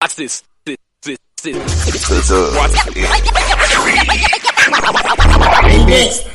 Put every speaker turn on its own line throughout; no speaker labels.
Watch this.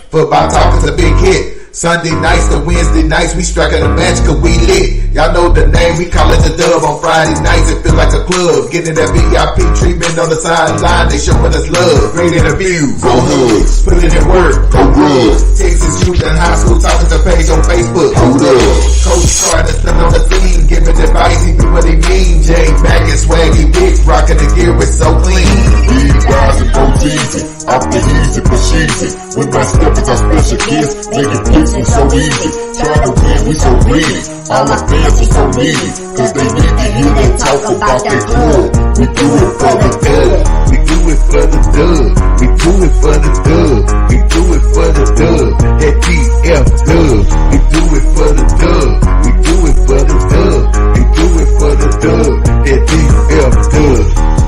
Football talk is a big hit. Sunday nights to Wednesday nights, we striking a match cause we lit. Y'all know the name, we call it the Dub. On Friday nights, it feel like a club. Getting that VIP treatment on the sideline, they showing us love. Great interviews, go hoods, put in work, go good. Texas youth and high school talking to page on Facebook. Hold up. Coach Cartwright still on the scene, giving advice, he do what he mean. Jay Mack and Swaggy Big, rocking the gear, it's so clean.
We rise and go easy, off the easy, push easy. With my steppers, our special kids, making places so easy. Trying to win, we so greedy. All my fans are so needy, cause they need to hear them talk about that club. We do it for the dub.
We do it for the dub. We do it for the dub. We do it for the dub. That DF dub. We do it for the dub. We do it for the dub. We do it for the dub. That DF dub.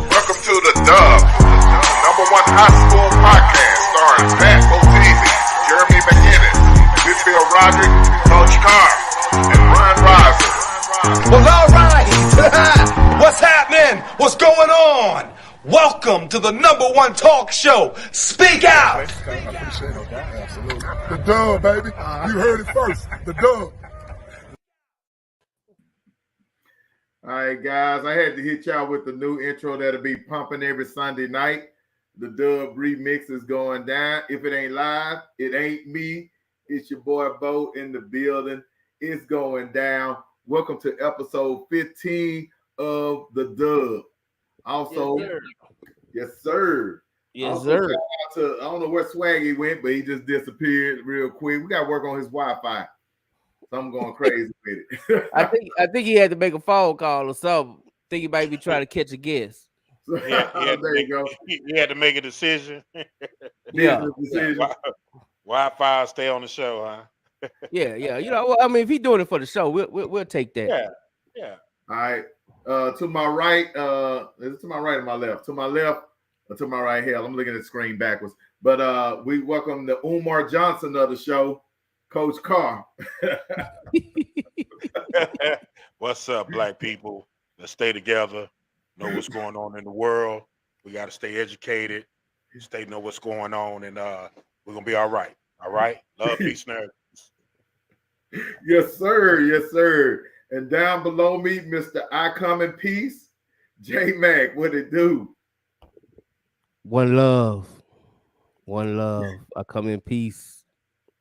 Welcome to the Dub, #1 high school podcast starring Pat O'Teasy, Jeremy McGinnis, Whitfield Roderick, Coach Carr, and Ron Riser.
Well, all right. What's happening? What's going on? Welcome to the #1 talk show. Speak out.
The Dub, baby. You heard it first. The Dub.
All right, guys, I had to hit y'all with the new intro that'll be pumping every Sunday night. The Dub remix is going down. If it ain't live, it ain't me. It's your boy Bo in the building. It's going down. Welcome to episode 15 of the Dub. Also, yes, sir.
Yes,
Also,
sir.
shout out to, I don't know where Swaggy went, but he just disappeared real quick. We got to work on his Wi-Fi. So I'm going crazy with it.
I think he had to make a phone call or something. Think he might be trying to catch a guest.
There you go.
He had to make a decision.
Yeah.
Decision.
Wi-Fi stay on the show, huh?
Yeah. You know, well, I mean, if he's doing it for the show, we'll take that.
Yeah.
All right. To my right, is it to my right or my left? To my left or to my right? Hell, I'm looking at the screen backwards. But we welcome the Umar Johnson of the show, Coach Carr.
What's up, black people? Let's stay together. Know what's going on in the world. We got to stay educated. Know what's going on, and we're gonna be all right. All right. Love, peace, and everything.
Yes, sir. Yes, sir. And down below me, Mr. I Come in Peace, J Mac. What it do?
One love. I come in peace.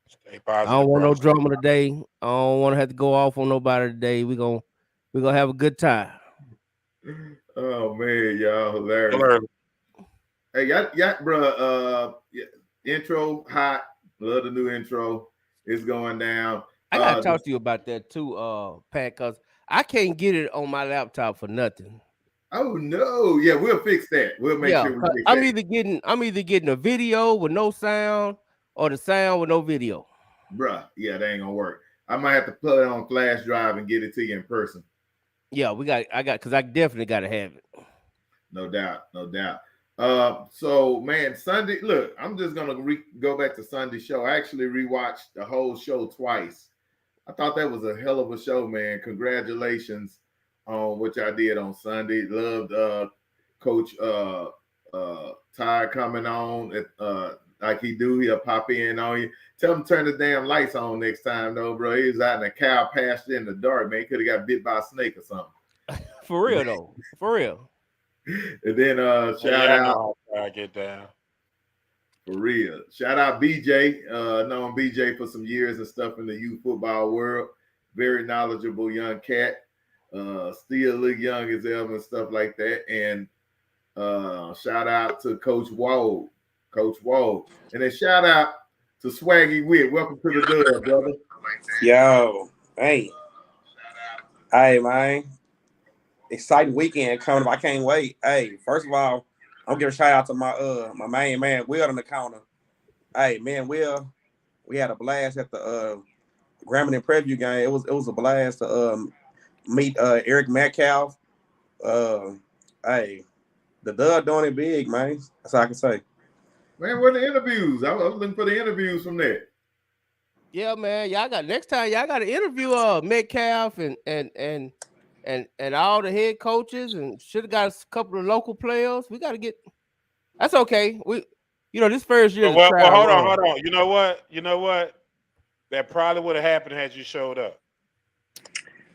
Stay positive.
I don't want no
bro.
drama today. I don't want to have to go off on nobody today. We're gonna have a good time.
Oh man, y'all hilarious. Hey, y'all, bro. Intro hot. Love the new intro. It's going down.
I gotta talk to you about that too, Pat, because I can't get it on my laptop for nothing.
Oh no, yeah, we'll fix that. We'll make sure we fix
I'm
that.
either getting a video with no sound or the sound with no video.
Bruh, yeah, that ain't gonna work. I might have to put it on flash drive and get it to you in person.
Yeah, because I definitely gotta have it.
No doubt. So man, Sunday, look, I'm just gonna go back to Sunday's show. I actually rewatched the whole show twice. I thought that was a hell of a show, man. Congratulations on what y'all did on Sunday. Loved Coach Ty coming on like he do. He'll pop in on you. Tell him to turn the damn lights on next time, though, bro. He was out in a cow pasture in the dark, man. He could have got bit by a snake or something.
For real, though. For real.
And then shout out.
I get down.
For real. Shout out BJ. Known BJ for some years and stuff in the youth football world. Very knowledgeable young cat. Still look young as ever and stuff like that. And shout out to Coach Wald. And then shout out to Swaggy Wit. Welcome to the Dub, brother.
Yo, hey, man. Exciting weekend coming up. I can't wait. Hey, first of all, I'm gonna give a shout out to my main man, Will, on the counter. Hey, man, Will, we had a blast at the Grambling preview game. It was a blast to meet Eric Metcalf. Hey, the Dub doing it big, man. That's all I can say.
Man, where the interviews? I was looking for the interviews from there.
Yeah, man. Y'all got next time. Y'all got to interview Metcalf and and all the head coaches, and should have got a couple of local players. We got to get. That's okay. This first year is a
Well,
trial
hold
run.
on. You know what? That probably would have happened had you showed up.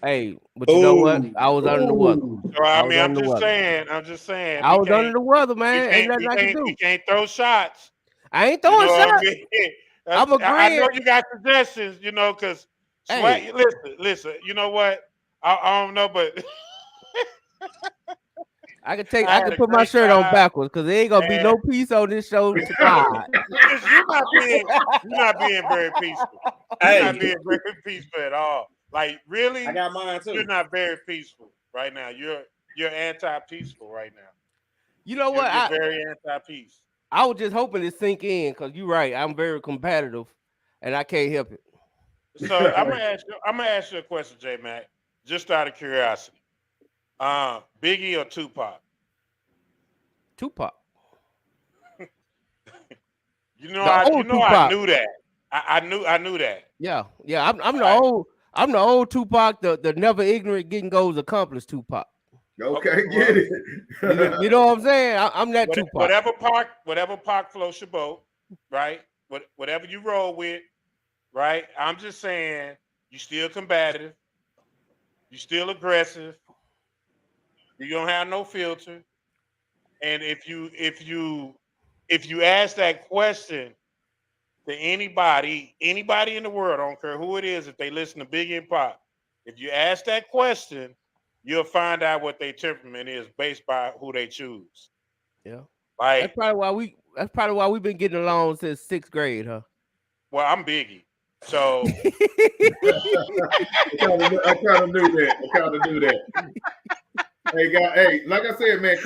Hey, but you know what? I was under the weather.
So I'm just saying.
I was under the weather, man. Ain't nothing I can do.
We can't throw shots.
I ain't throwing shots.
I mean?
I'm agreeing.
I know you got suggestions, because
Hey.
listen. You know what? I don't know, but
I can put my shirt on backwards because there ain't gonna be no peace on this show tonight.
You're not being very peaceful. You're not being very peaceful at all. Like, really,
I got mine too.
You're not very peaceful right now. You're anti-peaceful right now.
You know what?
You're very anti-peace.
I was just hoping it sink in because you're right. I'm very competitive, and I can't help it.
So I'm gonna ask you a question, J Mac, just out of curiosity. Biggie or Tupac?
Tupac.
I knew that. I knew that.
Yeah. I'm the old Tupac, the never ignorant getting goals accomplished Tupac.
Okay, get it.
You know what I'm saying? I'm that Tupac.
Whatever Pac floats your boat, right? Whatever you roll with, right? I'm just saying, you still combative, you still aggressive, you don't have no filter, and if you ask that question to anybody in the world, I don't care who it is, if they listen to Biggie and Pac, if you ask that question, you'll find out what their temperament is based by who they choose.
Yeah,
like
that's probably why we've been getting along since 6th grade, huh?
Well, I'm Biggie, so
I kind of knew that. Hey, like I said, man,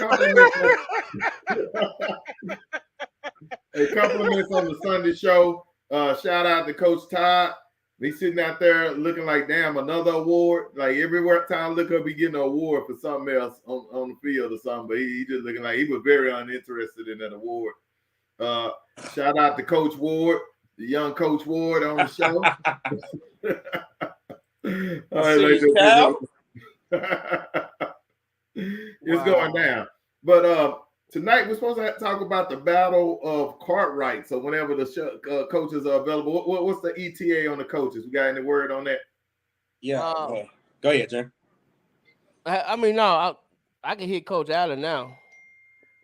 compliments on the Sunday show. Shout out to Coach Todd. He's sitting out there looking like, damn, another award. Like everywhere time I look up, he getting an award for something else on the field or something. But he just looking like he was very uninterested in that award. Shout out to Coach Ward, the young Coach Ward on the show. All right, it's going down. But tonight we're supposed to talk about the Battle of Cartwright. So whenever the coaches are available, what's the ETA on the coaches? We got any word on that?
Yeah. Go ahead, Jim.
I mean, no, I can hit Coach Allen now.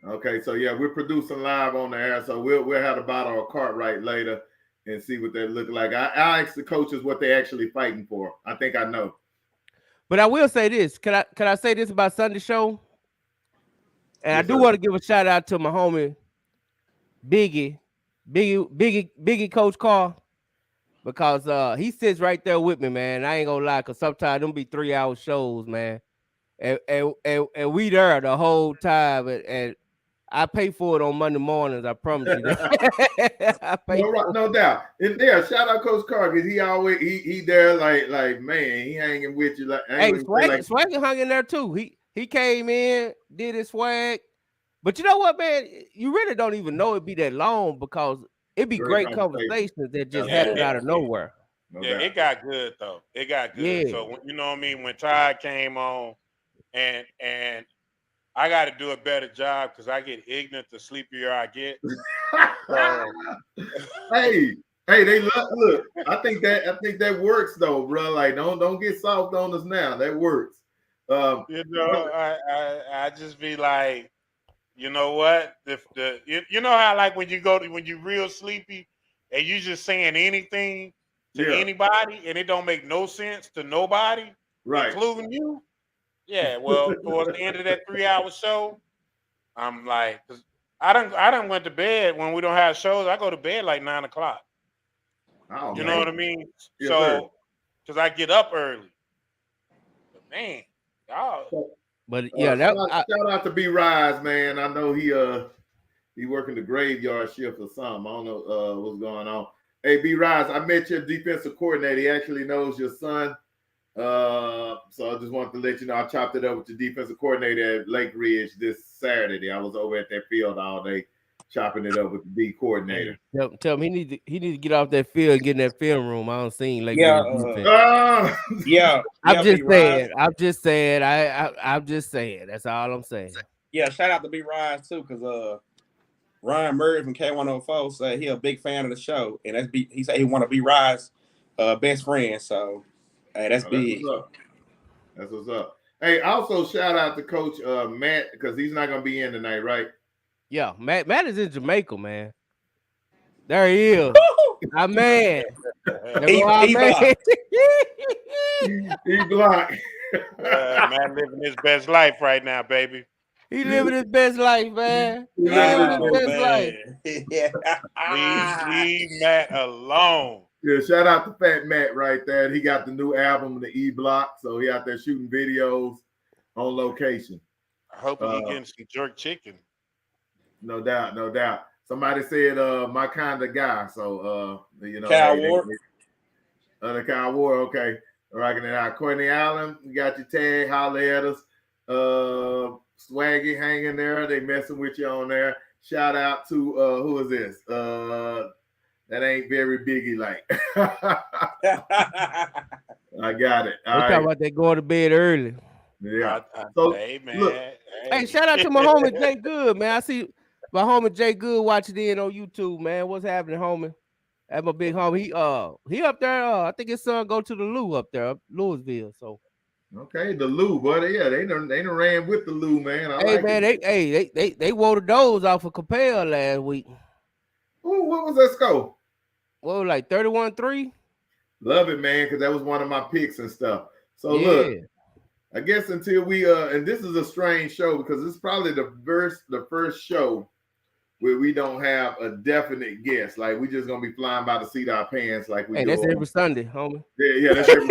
Okay, so yeah, we're producing live on the air, so we'll have the Battle of Cartwright later and see what they look like. I ask the coaches what they're actually fighting for. I think I know. But
I will say this. Can I say this about Sunday show? And yes, I do want to give a shout out to my homie Biggie Coach Carl, because he sits right there with me, man. I ain't gonna lie, because sometimes them be 3-hour shows, man. And we there the whole time, and I pay for it on Monday mornings. I promise you that.
No doubt. And there, shout out Coach Carr, because he always he there like man, he hanging with you like.
Hey, Swag hung in there too. He came in, did his swag. But you know what, man? You really don't even know it'd be that long, because it'd be great conversations that just happen out of nowhere.
It got good though. It got good. Yeah. So you know what I mean? When Todd came on, and I got to do a better job because I get ignorant the sleepier I get.
Hey, they look. I think that works though, bro. Like don't get soft on us now. That works.
I just be like, you know what? You know how like when you real sleepy and you just saying anything to anybody and it don't make no sense to nobody,
right,
including you. Yeah, well, towards the end of that 3-hour show, I'm like, cause I done went to bed when we don't have shows. I go to bed like 9 o'clock.
Oh,
you know what I mean?
Yes,
so, because I get up early. But man, y'all.
But yeah,
shout out to B Rise, man. I know he working the graveyard shift or something. I don't know what's going on. Hey, B Rise, I met your defensive coordinator. He actually knows your son. So I just wanted to let you know I chopped it up with the defensive coordinator at Lake Ridge this Saturday. I was over at that field all day. chopping it up with the D coordinator.
Tell him he need to get off that field and get in that film room. I don't see like
Yeah,
defense.
yeah.
I'm just
B-Rise.
saying. I'm just saying. I'm just saying. That's all I'm saying.
Yeah, shout out to B-Rise too, because Ryan Murray from K104 said he a big fan of the show, and he said he want to be Rise best friend. So hey, that's big.
That's what's up. Hey, also shout out to Coach Matt, because he's not gonna be in tonight, right?
Yeah, Matt is in Jamaica, man. There he is. Our man.
He blocked.
He blocked.
Man living his best life right now, baby.
He living his best life, man. He living his best life.
Leave Matt alone.
Yeah, shout out to Fat Matt right there. He got the new album, the E Block, so he out there shooting videos on location.
I hope he getting some jerk chicken.
No doubt, no doubt. Somebody said my kind of guy, so you know,
Kyle Ward.
The Kyle Ward, okay. Rocking it out. Courtney Allen, we got your tag, holler at us. Swaggy hanging there, they messing with you on there. Shout out to who is this? That ain't very Biggie like. I got it.
We're talking about they going to bed early.
Yeah.
So, hey, man.
Look,
hey, shout out to my homie Jay Good, man. I see my homie Jay Good watching in on YouTube, man. What's happening, homie? That's my big homie. He up there. I think his son go to the Lou up there, Louisville. So
okay, the Lou, buddy. Yeah, they done ran with the Lou, man.
Hey, man, they wore the doors off of Capel last week.
Ooh, what was that score?
What, like 31-3?
Love it, man, because that was one of my picks and stuff. So look, I guess until we and this is a strange show because it's probably the first show where we don't have a definite guess. Like we just gonna be flying by the seat of our pants like we do.
That's every Sunday, homie.
Yeah, that's every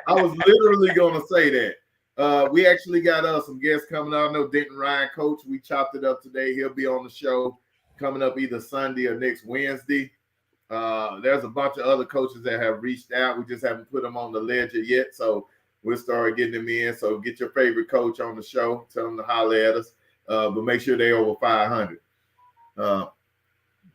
I was literally gonna say that. We actually got some guests coming out. I know Denton Ryan, coach. We chopped it up today. He'll be on the show coming up either Sunday or next Wednesday. There's a bunch of other coaches that have reached out. We just haven't put them on the ledger yet. So we'll start getting them in. So get your favorite coach on the show. Tell them to holler at us. But make sure they're over 500. Let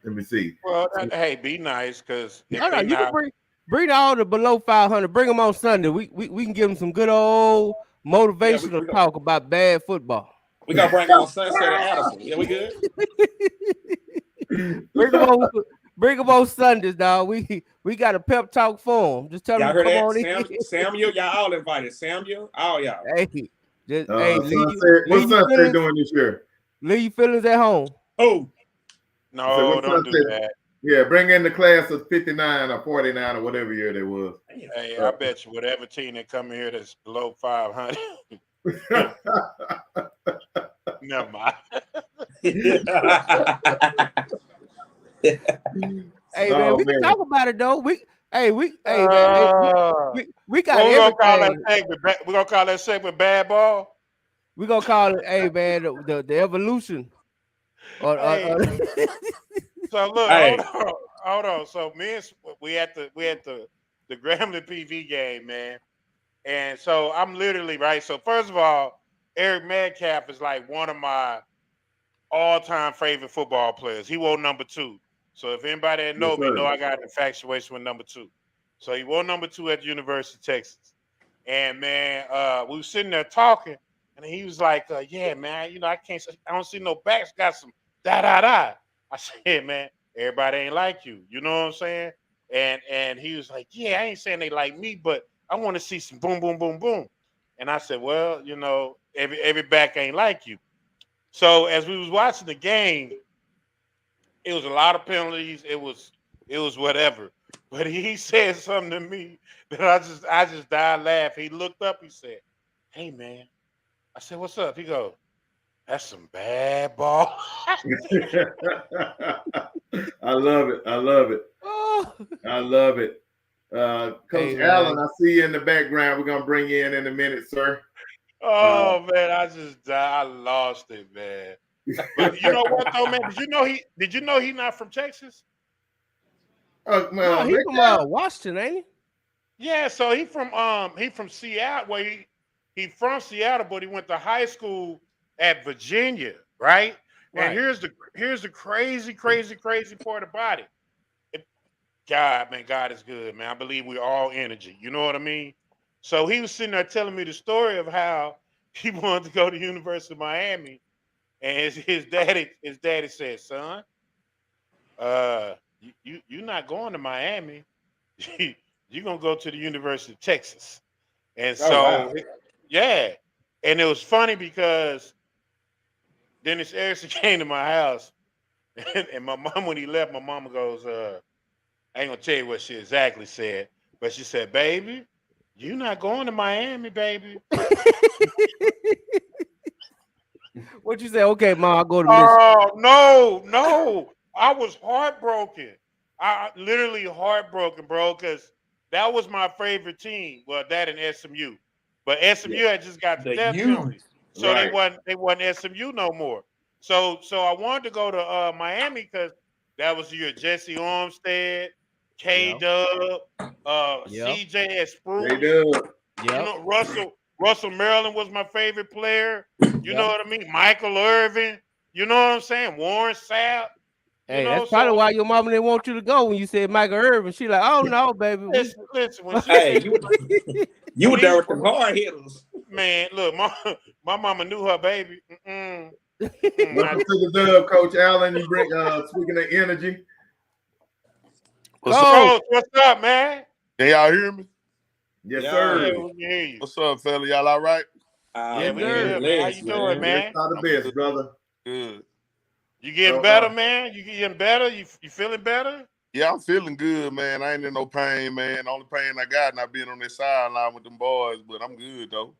me see.
Well, hey, be nice because
you can bring all the below 500. Bring them on Sunday. We can give them some good old motivational talk about bad football.
We got to bring on Sunset and Addison. Yeah, we good?
Bring them on Sundays, dog. We got a pep talk for them. Just tell them to come on in.
Samuel, y'all all invited. Samuel, all y'all.
Hey,
what's Sunset doing this year?
Leave your feelings at home.
Oh,
no, don't do that.
Yeah, bring in the class of 59 or 49 or whatever year they was.
Hey, I bet you whatever team that come here that's below 500. Never mind.
Hey man, we can talk about it though. We got everything.
We're gonna call that segment bad ball.
We're gonna call it, hey man, the evolution.
So look,
hey.
hold on. So we at the Grambling PV game, man. And so I'm literally right. So first of all, Eric Metcalf is like one of my all-time favorite football players. He wore number 2. So if anybody that know me, know I got an infatuation with number 2. So he wore number 2 at the University of Texas. And man, we were sitting there talking, and he was like, "Yeah, man, I don't see no backs. Got some da." I said, "Man, everybody ain't like you. You know what I'm saying?" And he was like, "Yeah, I ain't saying they like me, but I want to see some boom, boom, boom, boom." And I said, "Well, every back ain't like you." So as we was watching the game, it was a lot of penalties. It was whatever. But he said something to me that I just died laughing. He looked up. He said, "Hey, man." I said, "What's up?" He goes, "That's some bad ball."
I love it. I love it.
Oh.
I love it. Coach Allen, I see you in the background. We're gonna bring you in a minute, sir.
Oh man, I just died. I lost it, man. But you know what though, man? Did you know he not from Texas?
No, he from Washington, ain't he?
Yeah, so he from Seattle. Well, he from Seattle, but he went to high school at Virginia, right? And here's the crazy part about it. God is good, man. I believe we're all energy. You know what I mean? So he was sitting there telling me the story of how he wanted to go to University of Miami, and his daddy said, "Son, you're not going to Miami. You're gonna go to the University of Texas." And so, yeah, and it was funny because Dennis Erickson came to my house, and my mom, when he left, my mama goes, I ain't gonna tell you what she exactly said, but she said, "Baby, you not going to Miami, baby."
What you say? Okay, Ma, I'll go to Michigan.
Oh no, I was heartbroken. I literally heartbroken, bro, because that was my favorite team. Well, that and SMU, but SMU had just got the death penalty, so they wasn't SMU no more. So I wanted to go to Miami because that was the year Jesse Armstead, K Dub, CJ Spruce. You know, Russell Maryland was my favorite player. You know what I mean? Michael Irvin. You know what I'm saying? Warren Sapp.
Hey, that's probably why your mama didn't want you to go when you said Michael Irvin. She like, oh no, baby.
Listen, when she said,
you were there with the hard hitters.
Man, look, my mama knew her baby.
Welcome to the dub, Coach Allen. You bring speaking of energy.
What's up, man?
Can y'all hear me?
Yes, sir.
Yeah, we can hear you.
What's up, fella? Y'all all right?
Yeah, we good, man. How you doing, man?
Not the best, brother.
Good.
You getting better, man? You getting better? You feeling better?
Yeah, I'm feeling good, man. I ain't in no pain, man. The only pain I got not being on this sideline with them boys, but I'm good though.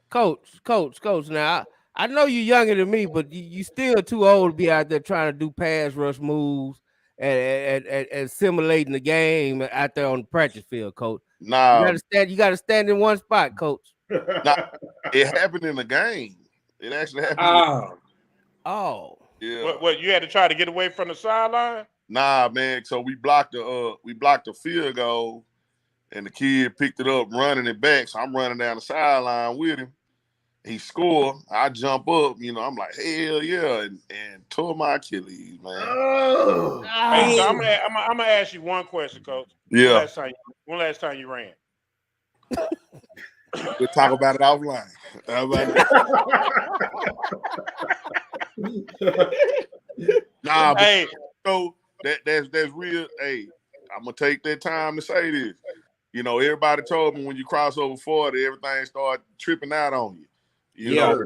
Coach. Now I know you're younger than me, but you still too old to be out there trying to do pass rush moves and simulating the game out there on the practice field, Coach.
Nah,
you gotta stand in one spot, Coach.
Nah, it happened in the game. It actually happened.
Oh.
Yeah.
What you had to try to get away from the sideline?
Nah, man. So we blocked the field goal, and the kid picked it up, running it back. So I'm running down the sideline with him. He scored. I jump up. You know, I'm like, hell yeah, and tore my Achilles, man.
Oh.
Hey, so I'm gonna ask you one question, Coach.
Yeah.
When last time you ran?
We'll talk about it offline. Nah, but
Hey,
so that's real. Hey, I'm gonna take that time to say this. You know, everybody told me when you cross over 40, everything start tripping out on you. You know,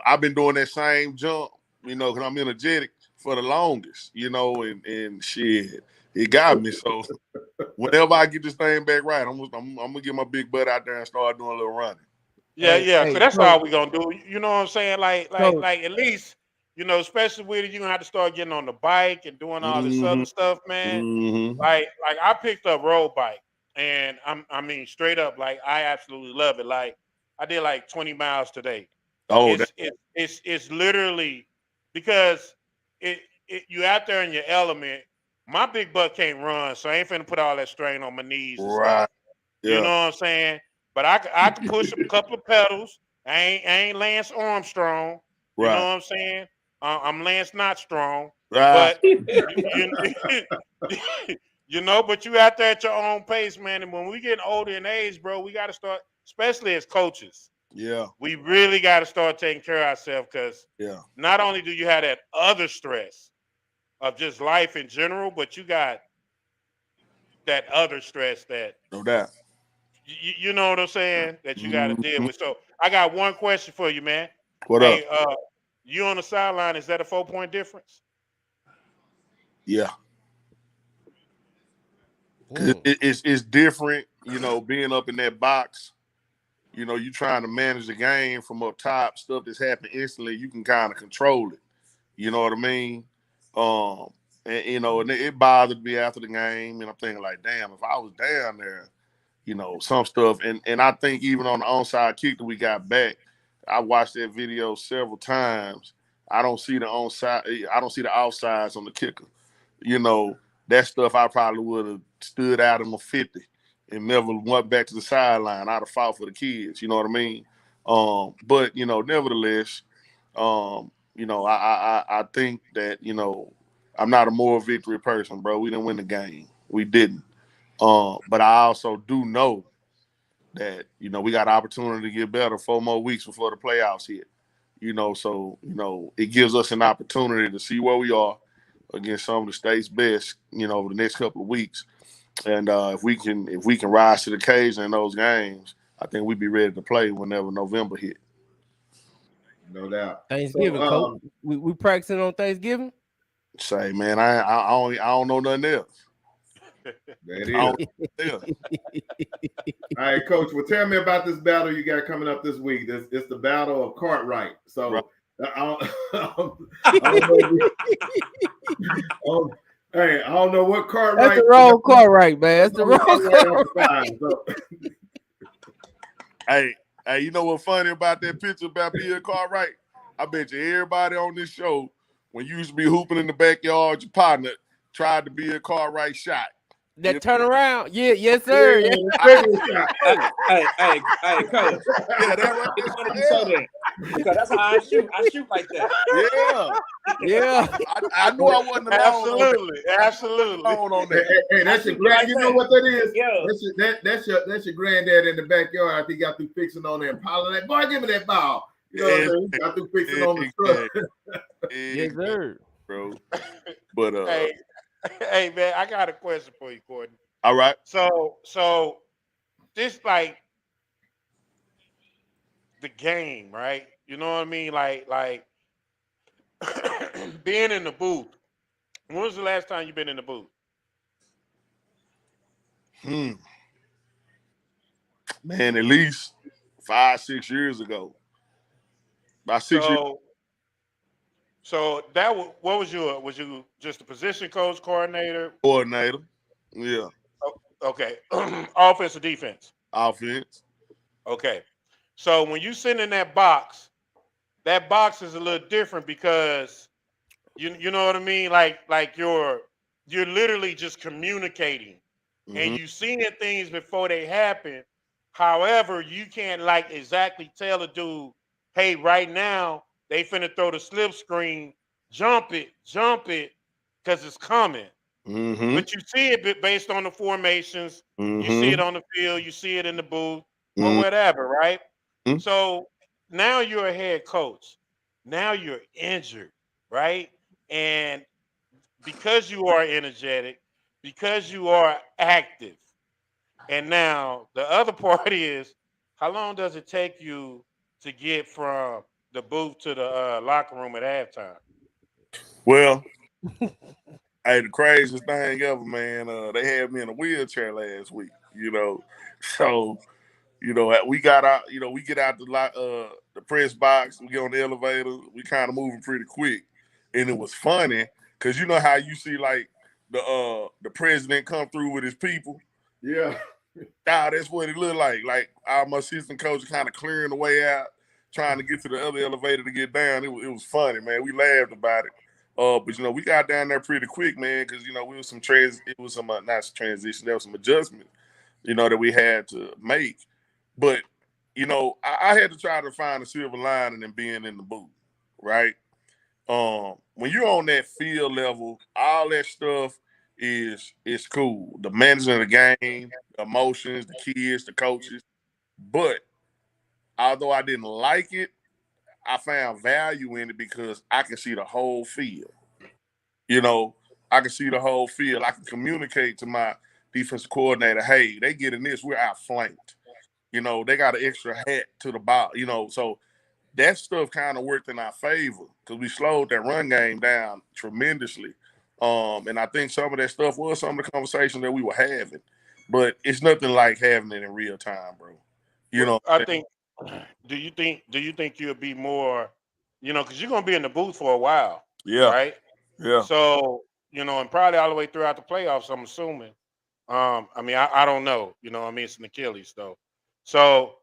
I've been doing that same jump, you know, because I'm energetic for the longest, you know, and shit, it got me. So whenever I get this thing back right, I'm gonna get my big butt out there and start doing a little running.
Yeah, so that's all we gonna do. You know what I'm saying? Like at least, you know, especially with it, you're gonna have to start getting on the bike and doing all this other stuff, man.
Mm-hmm.
Like I picked up road bike, and I mean straight up, like I absolutely love it. Like I did like 20 miles today.
Oh,
it's literally because you out there in your element. My big butt can't run, so I ain't finna put all that strain on my knees and stuff.
Yeah.
You know what I'm saying? But I can push a couple of pedals. I ain't Lance Armstrong. You know what I'm saying? I'm Lance Not Strong.
Right.
But you know, but you out there at your own pace, man. And when we get older in age, bro, we got to start, especially as coaches.
Yeah.
We really got to start taking care of ourselves because not only do you have that other stress of just life in general, but you got that other stress that
no doubt.
You know what I'm saying? That you got to deal with. So I got one question for you, man.
What up?
You on the sideline, is that a 4-point difference?
Yeah. It's different, you know, being up in that box. You know, you trying to manage the game from up top, stuff that's happening instantly, you can kind of control it. You know what I mean? And you know, and it bothered me after the game, and I'm thinking like, damn, if I was down there, you know, some stuff. And I think even on the onside kick that we got back, I watched that video several times. I don't see the onside, I don't see the offsides on the kicker. You know, that stuff I probably would have stood out in my 50 and never went back to the sideline. I'd have fought for the kids, you know what I mean? But, you know, nevertheless, I think that, I'm not a moral victory person, bro. We didn't win the game. We didn't. But I also do know that, we got an opportunity to get better 4 more weeks before the playoffs hit. So, it gives us an opportunity to see where we are against some of the state's best, over the next couple of weeks. And if we can rise to the occasion in those games, I think we'd be ready to play whenever November hit.
No doubt.
Thanksgiving,
So,
coach. We practicing on Thanksgiving.
Say, man, I don't know nothing else.
That is. All right, Coach. Well, tell me about this battle you got coming up this week. It's the Battle of Cartwright. So,
right.
I don't know what Cartwright.
That's the wrong Cartwright, man. That's the wrong Cartwright.
So.
Hey, you know what's funny about that picture about being Cartwright? I bet you everybody on this show, when you used to be hooping in the backyard, your partner tried to be a Cartwright shot.
That turn around, yes, sir.
Hey, coach.
Yeah, that.
Because that's how I shoot. I shoot like that.
Yeah.
I knew I wasn't alone.
Absolutely.
On that.
Hey, that's your grand. You know what that is?
Yeah.
That's your granddad in the backyard. I think he got through fixing on there and piling that. Boy, give me that ball. You know what I'm saying? He got through fixing on the truck.
Yes, sir.
Bro. But
hey man, I got a question for you, Courtney.
All right.
So this like the game, right? You know what I mean? Like being in the booth. When was the last time you've been in the booth?
Man, at least 5-6 years ago. About 6 years.
So what was you just a position coach, coordinator?
Coordinator. Yeah.
Okay. Offense or defense?
Offense.
Okay. So when you sit in that box is a little different because you know what I mean? Like you're literally just communicating and you seeing things before they happen. However, you can't like exactly tell a dude, hey, right now they finna throw the slip screen, jump it, because it's coming. But you see it based on the formations. You see it on the field. You see it in the booth or whatever, right? So now you're a head coach. Now you're injured, right? And because you are energetic, because you are active, and now the other part is, how long does it take you to get from the booth to the locker room at halftime?
Well, hey, the craziest thing ever, man. They had me in a wheelchair last week. So we got out. We get out the press box. We get on the elevator. We kind of moving pretty quick, and it was funny because you know how you see like the president come through with his people.
Yeah.
That's what it looked like. Like our assistant coach kind of clearing the way out, trying to get to the other elevator to get down. It was funny, man. We laughed about it. But we got down there pretty quick, man, because we was not transition, there was some adjustment, that we had to make. But I had to try to find a silver lining in being in the booth, right? When you're on that field level, all that stuff is cool. The management of the game, the emotions, the kids, the coaches. But although I didn't like it, I found value in it because I can see the whole field. I can see the whole field. I can communicate to my defensive coordinator, hey, they getting this, we're outflanked. They got an extra hat to the ball, so that stuff kind of worked in our favor because we slowed that run game down tremendously. And I think some of that stuff was some of the conversations that we were having, but it's nothing like having it in real time, bro.
I think. Do you think you'll be more, because you're gonna be in the booth for a while, right?
Yeah.
So and probably all the way throughout the playoffs, I'm assuming. I don't know. It's an Achilles though. So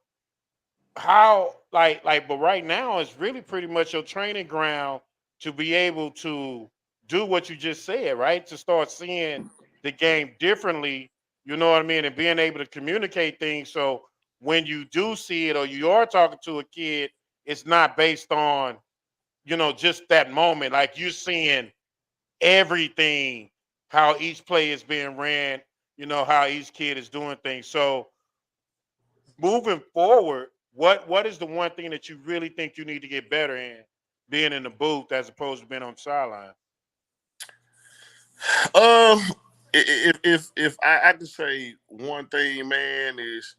how but right now it's really pretty much your training ground to be able to do what you just said, right? To start seeing the game differently, you know what I mean, and being able to communicate things. So when you do see it or you are talking to a kid, it's not based on, you know, just that moment, like you're seeing everything, how each play is being ran, you know, how each kid is doing things. So moving forward, what is the one thing that you really think you need to get better in being in the booth as opposed to being on the sideline?
If I could say one thing, man, is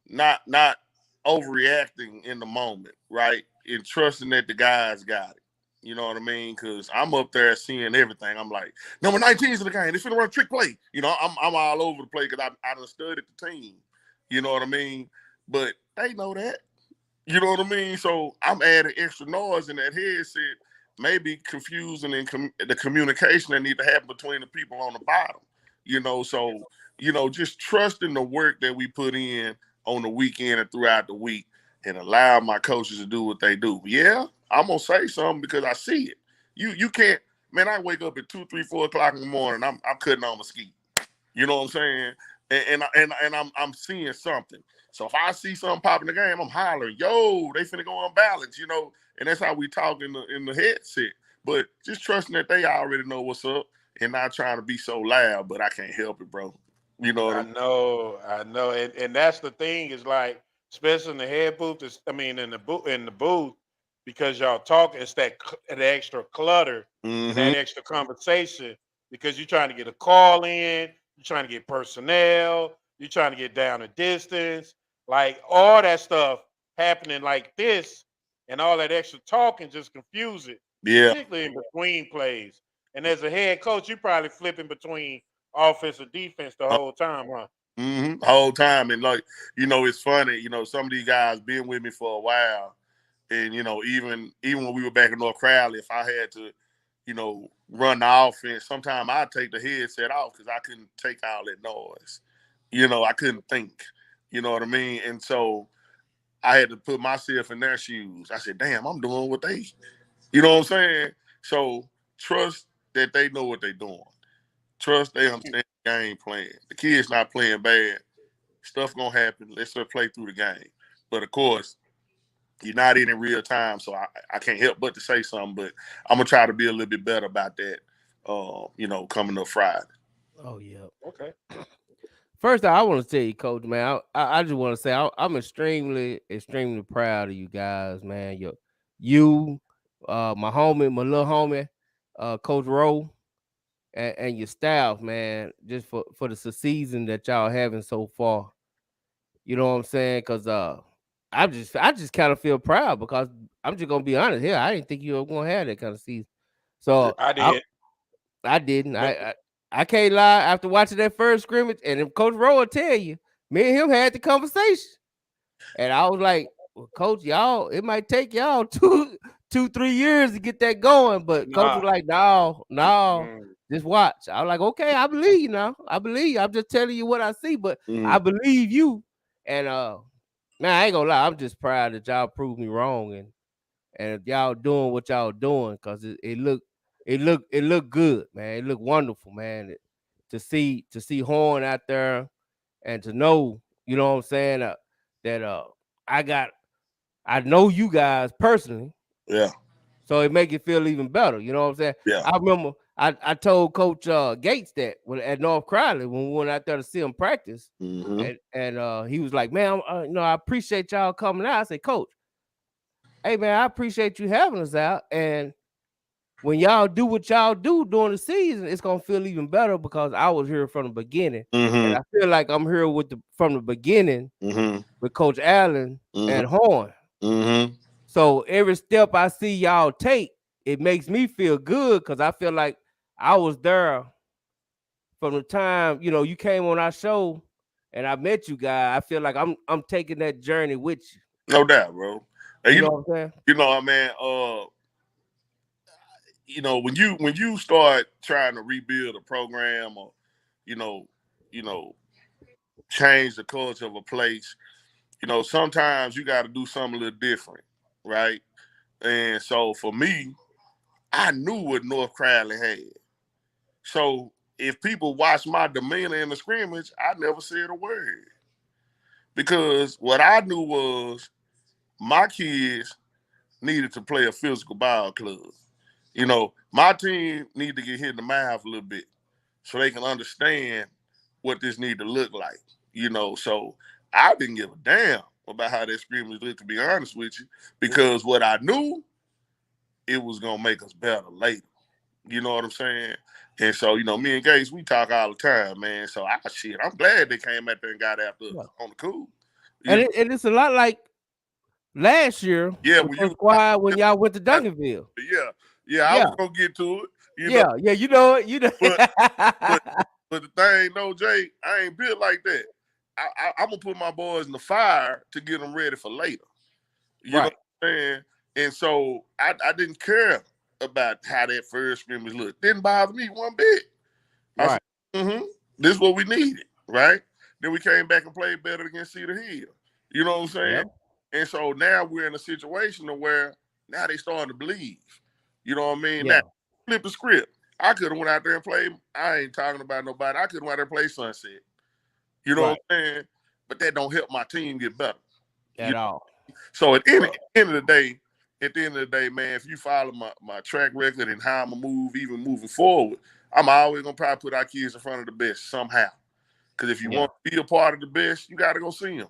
not overreacting in the moment, right? And trusting that the guys got it. You know what I mean? Because I'm up there seeing everything. I'm like, number 19's in the game. They finna run a trick play. You know, I'm all over the play because I done studied the team. You know what I mean? But they know that. You know what I mean? So I'm adding extra noise in that headset, maybe confusing the communication that need to happen between the people on the bottom. You know, so just trusting the work that we put in on the weekend and throughout the week, and allow my coaches to do what they do. Yeah, I'm gonna say something because I see it. You can't, man. I wake up at 2, 3, 4 o'clock in the morning. I'm cutting on Mesquite. You know what I'm saying? And I'm seeing something. So if I see something pop in the game, I'm hollering, "Yo, they finna go unbalanced," you know. And that's how we talk in the headset. But just trusting that they already know what's up, and not trying to be so loud. But I can't help it, bro. You know what I mean?
I know, and that's the thing is like, especially in the head booth. In the booth, because y'all talk, it's that the extra clutter and that extra conversation because you're trying to get a call in, you're trying to get personnel, you're trying to get down a distance, like all that stuff happening like this, and all that extra talking just confuse it,
Yeah.
particularly in between plays. And as a head coach, you probably flipping between offense or defense the whole time, huh?
Whole time. And like, it's funny, some of these guys been with me for a while. And, even when we were back in North Crowley, if I had to, run the offense, sometimes I'd take the headset off because I couldn't take all that noise. I couldn't think. You know what I mean? And so I had to put myself in their shoes. I said, damn, I'm doing what they, you know what I'm saying? So trust that they know what they're doing. Trust they understand the game plan. The kid's not playing bad. Stuff gonna happen. Let's just play through the game. But of course, you're not in real time, so I can't help but to say something. But I'm gonna try to be a little bit better about that. Coming up Friday.
Oh yeah.
Okay.
First, I want to tell you, Coach, man. I just want to say I'm extremely proud of you guys, man. You, my homie, my little homie, Coach Rowe, and your staff, man. Just for the season that y'all having so far. You know what I'm saying? Because I just kind of feel proud because I'm just gonna be honest here. I didn't think you were gonna have that kind of season. So
I did.
I didn't.
But
I can't lie. After watching that first scrimmage, and if Coach Rowe will tell you, me and him had the conversation, and I was like, well, Coach, y'all, it might take y'all 3 years to get that going. But Coach was like, no, just watch. I was like, okay, I believe you now. I believe you. I'm just telling you what I see, but I believe you. And man, I ain't gonna lie, I'm just proud that y'all proved me wrong, and y'all doing what y'all doing because it looked good, man. It looked wonderful, man. To see Horn out there and to know, you know what I'm saying, that I know you guys personally.
Yeah.
So it make it feel even better. You know what I'm saying?
Yeah.
I remember I told Coach Gates that at North Crowley when we went out there to see him practice, and he was like, "Man, I appreciate y'all coming out." I said, "Coach, hey man, I appreciate you having us out, and when y'all do what y'all do during the season, it's gonna feel even better because I was here from the beginning, and I feel like I'm here from the beginning with Coach Allen and Horn. So every step I see y'all take, it makes me feel good because I feel like I was there from the time you came on our show and I met you guys. I feel like I'm taking that journey with you.
No doubt, bro. And
you know what I'm saying?
Man. When you start trying to rebuild a program or change the culture of a place, sometimes you got to do something a little different, right? And so for me, I knew what North Crowley had. So if people watch my demeanor in the scrimmage, I never said a word. Because what I knew was my kids needed to play a physical ball club. You know, my team need to get hit in the mouth a little bit so they can understand what this need to look like. You know, so I didn't give a damn about how that scrimmage looked, to be honest with you, because what I knew, it was gonna make us better later. You know what I'm saying? And so, you know, me and Gates, we talk all the time, man. So I'm glad they came out there and got after us on the cool.
And it's a lot like last year.
Yeah,
when y'all went to Duncanville.
Yeah, I was gonna get to it. You
know, you know.
But the thing, no, Jay, I ain't built like that. I'm gonna put my boys in the fire to get them ready for later. You know what I'm saying? And so I didn't care about how that first scrimmage looked. Didn't bother me one bit. I said, this is what we needed, right? Then we came back and played better against Cedar Hill. You know what I'm saying? Yep. And so now we're in a situation where now they starting to believe. You know what I mean? Yeah. Now, flip the script. I could have went out there and played. I ain't talking about nobody. I could have went out there and played Sunset. You know what I'm saying? But that don't help my team get better.
At all.
So at the end of the day, man, if you follow my track record and how I'm going to move, even moving forward, I'm always going to probably put our kids in front of the best somehow. Because if you want to be a part of the best, you got to go see them.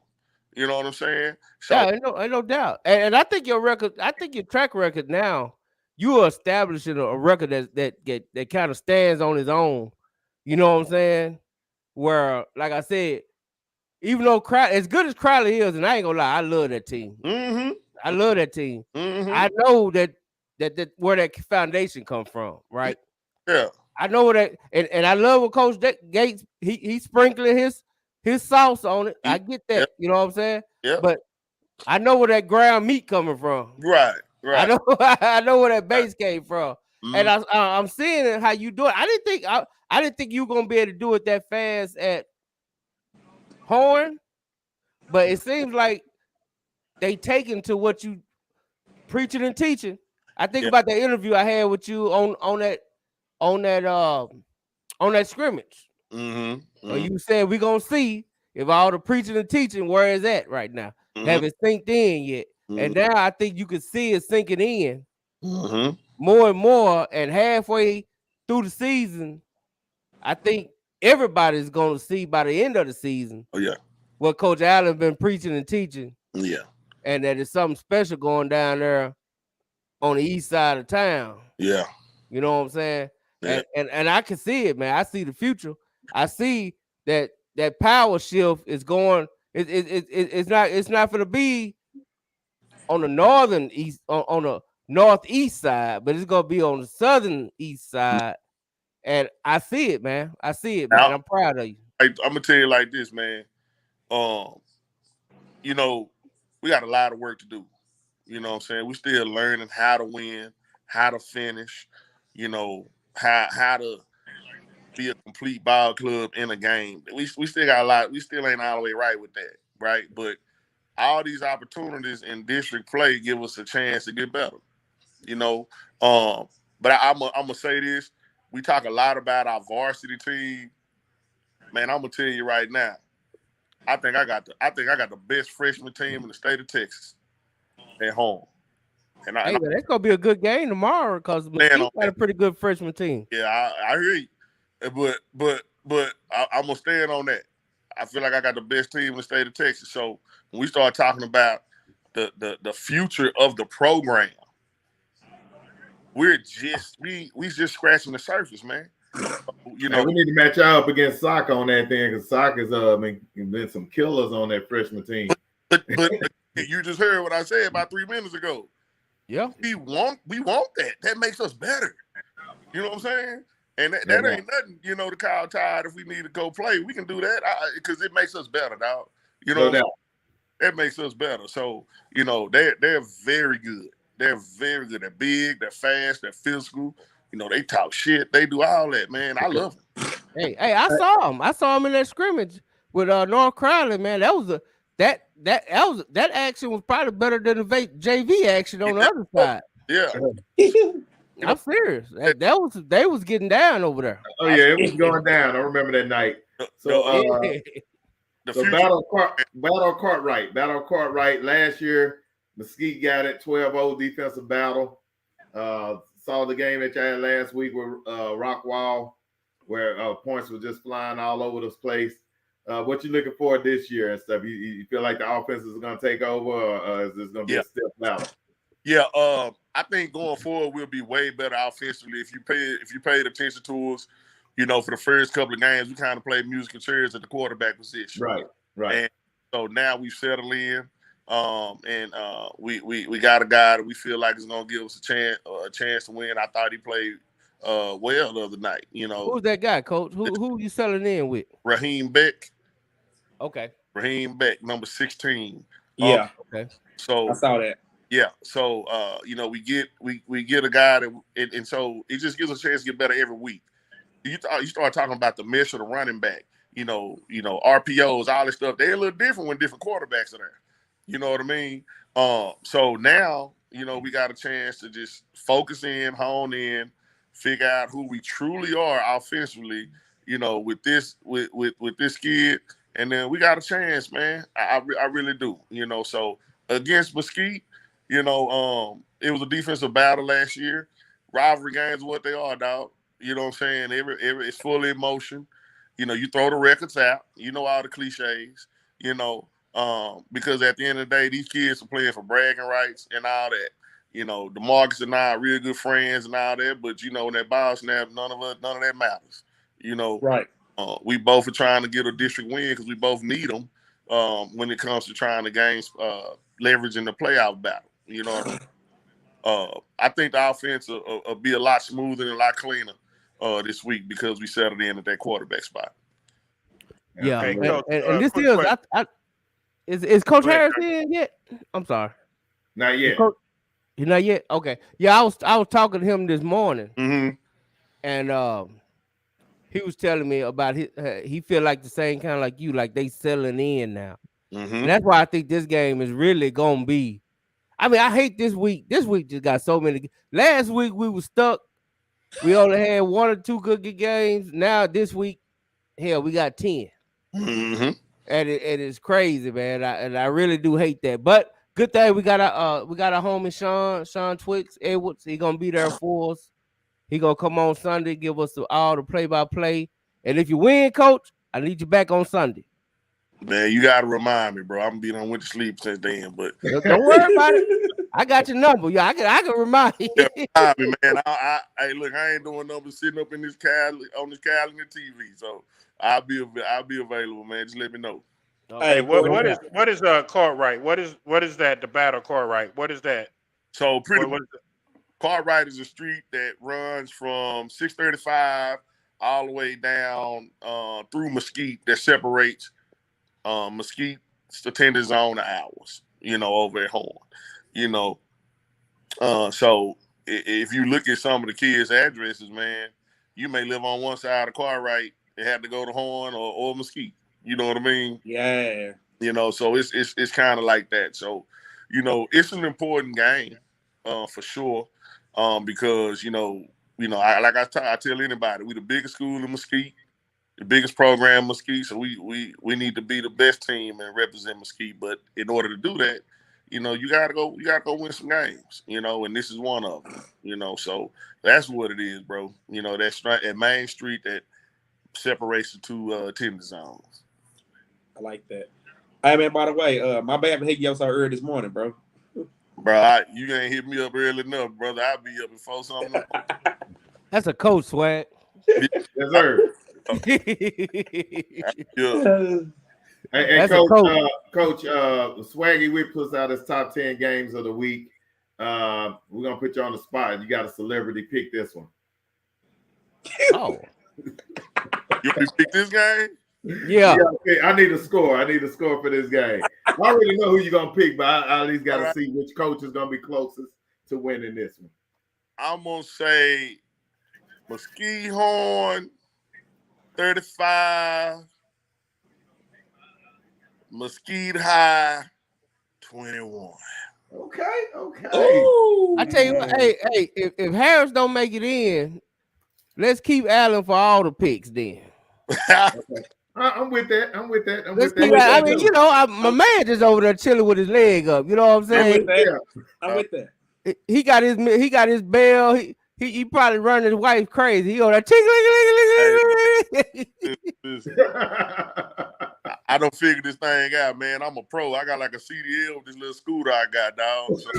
You know what I'm saying? So,
yeah, ain't no doubt. And I think your track record now, you are establishing a record that kind of stands on its own. You know what I'm saying? Where, like I said, even though as good as Crowley is, and I ain't gonna lie, I love that team.
Mm-hmm.
I love that team.
Mm-hmm.
I know that where that foundation come from, right?
Yeah.
I know that, and I love what Coach Gates he sprinkling his sauce on it. I get that. Yep. You know what I'm saying?
Yeah.
But I know where that ground meat coming from.
Right.
I know where that base came from. Mm-hmm. And I'm seeing how you do it. I didn't think you were gonna be able to do it that fast at Horn, but it seems like they taken to what you preaching and teaching. I think about the interview I had with you on that scrimmage.
Mm-hmm.
Or you said we're gonna see if all the preaching and teaching where is at right now. Mm-hmm. Haven't synced in yet. Mm-hmm. And now I think you can see it sinking in more and more. And halfway through the season, I think everybody's gonna see by the end of the season what Coach Allen been preaching and teaching.
Yeah.
And that it's something special going down there on the east side of town.
Yeah.
You know what I'm saying? Yeah. And I can see it, man. I see the future. I see that power shift is going. It's not going to be on the northern east on the northeast side, but it's going to be on the southern east side. And I see it, man. I see it, man. Now, I'm proud of you.
I'm gonna tell you like this, man. You know, we got a lot of work to do. You know what I'm saying? We're still learning how to win, how to finish, you know, how to be a complete ball club in a game. We still got a lot. We still ain't all the way right with that, right? But all these opportunities in district play give us a chance to get better, you know. But I'm gonna say this. We talk a lot about our varsity team. Man, I'm gonna tell you right now. I think I got the best freshman team in the state of Texas at home. And
that's gonna be a good game tomorrow because Mesquite got a pretty good freshman team.
Yeah, I hear you. But I'm gonna stand on that. I feel like I got the best team in the state of Texas. So when we start talking about the future of the program, we're just scratching the surface, man. You know,
we need to match y'all up against Sock on that thing because Sock has been some killers on that freshman team.
But you just heard what I said about 3 minutes ago.
Yeah,
we want that. That makes us better. You know what I'm saying? And that ain't nothing. You know, to call tired if we need to go play, we can do that because it makes us better, dog. You know, that makes us better. So you know, they're very good. They're very good. They're big. They're fast. They're physical. You know, they talk shit. They do all that, man. I love them.
Hey, I saw them. I saw them in that scrimmage with North Crowley, man. That action was probably better than the JV action on the other side.
Yeah.
I'm serious. They was getting down over there.
Oh yeah, it was going down. I remember that night. So Battle Cartwright last year. Mesquite got it, 12-0 defensive battle. Saw the game that you had last week with Rockwall, where points were just flying all over the place. What you looking for this year and stuff? You feel like the offense is going to take over, or is this going to be a step battle?
Yeah, I think going forward we'll be way better offensively if you paid attention to us. You know, for the first couple of games, we kind of played musical chairs at the quarterback position.
Right.
And so now we've settled in, and we got a guy that we feel like is going to give us a chance to win. I thought he played well the other night. You know,
who's that guy, Coach? Who you selling in with?
Raheem Beck.
Okay.
Raheem Beck, number 16.
Yeah.
Okay.
So I saw that.
Yeah. So you know, we get a guy that, and so it just gives us a chance to get better every week. You start talking about the mesh of the running back. You know, RPOs, all this stuff. They're a little different when different quarterbacks are there. You know what I mean? So now, you know, we got a chance to just focus in, hone in, figure out who we truly are offensively. You know, with this kid, and then we got a chance, man. I really do. You know, so against Mesquite, you know, it was a defensive battle last year. Rivalry games are what they are, dog. You know what I'm saying? It's fully in motion. You know, you throw the records out. You know all the cliches. You know, because at the end of the day, these kids are playing for bragging rights and all that. You know, DeMarcus and I are real good friends and all that. But you know, when that ball snap, none of that matters. You know,
right?
We both are trying to get a district win because we both need them when it comes to trying to gain leverage in the playoff battle. You know, I think the offense will be a lot smoother and a lot cleaner this week because we settled in at that quarterback spot.
Yeah,
Hey, Coach,
and this
quick
is is Coach Harris in yet? I'm sorry,
not yet.
You're not yet. Okay, yeah, I was talking to him this morning, and he was telling me about he feel like the same kind of like you, like they settling in now. And that's why I think this game is really gonna be. I mean, I hate this week. This week just got so many. Last week we were stuck. We only had 1 or 2 good games. Now this week, hell, we got 10. And it is crazy, man. I really do hate that. But good thing we got our homie Sean Twix Edwards. He gonna be there for us. He gonna come on Sunday, give us all the play-by-play. And if you win, Coach, I need you back on Sunday.
Man, you gotta remind me, bro. I'm being on went to sleep since then, but
don't worry about it. I got your number. Yeah, I can remind you.
Yeah, remind me, man. Hey, look, I ain't doing nothing sitting up in this on this couch and the TV. So I'll be available, man. Just let me know.
Hey, what is Cartwright? What is that? The battle Cartwright. What is that?
So Cartwright is a street that runs from 635 all the way down through Mesquite that separates Mesquite's attendance zone of ours, you know, over at Horn. You know, so if you look at some of the kids' addresses, man, you may live on one side of Cartwright and have to go to Horn or Mesquite. You know what I mean?
Yeah.
You know, so it's kind of like that. So, you know, it's an important game for sure, because you know, I tell anybody, we the biggest school in Mesquite, the biggest program in Mesquite. So we need to be the best team and represent Mesquite. But in order to do that, you know, you gotta go win some games, you know, and this is one of them, you know. So that's what it is, bro. You know, that's at Main Street that separates the two attendance zones.
I like that. Hey, man, by the way, my bad for hitting you up so early this morning, bro.
Bro, you ain't hit me up early enough, brother. I'll be up before something.
That's a coach, Swag.
Yes, sir.
Yeah.
Hey, Coach, Swaggy Whip puts out his top 10 games of the week. We're gonna put you on the spot. You got a celebrity pick this one.
Oh,
you pick this game?
Yeah.
I need a score. For this game. I already know who you're gonna pick, but I at least gotta see which coach is gonna be closest to winning this one.
I'm gonna say Mesquite Horn 35. Mesquite High 21.
Okay.
Ooh, I tell you what, hey, if Harris don't make it in, let's keep Allen for all the picks then.
I'm with that. I'm with that. I'm
Let's
with that.
keep that. I mean, you know, my man just over there chilling with his leg up. You know what I'm
I'm
saying?
with that. I'm with that.
He got his bell. He probably running his wife crazy. He on that
I don't figure this thing out, man. I'm a pro. I got like a CDL with this little scooter I got, dog. So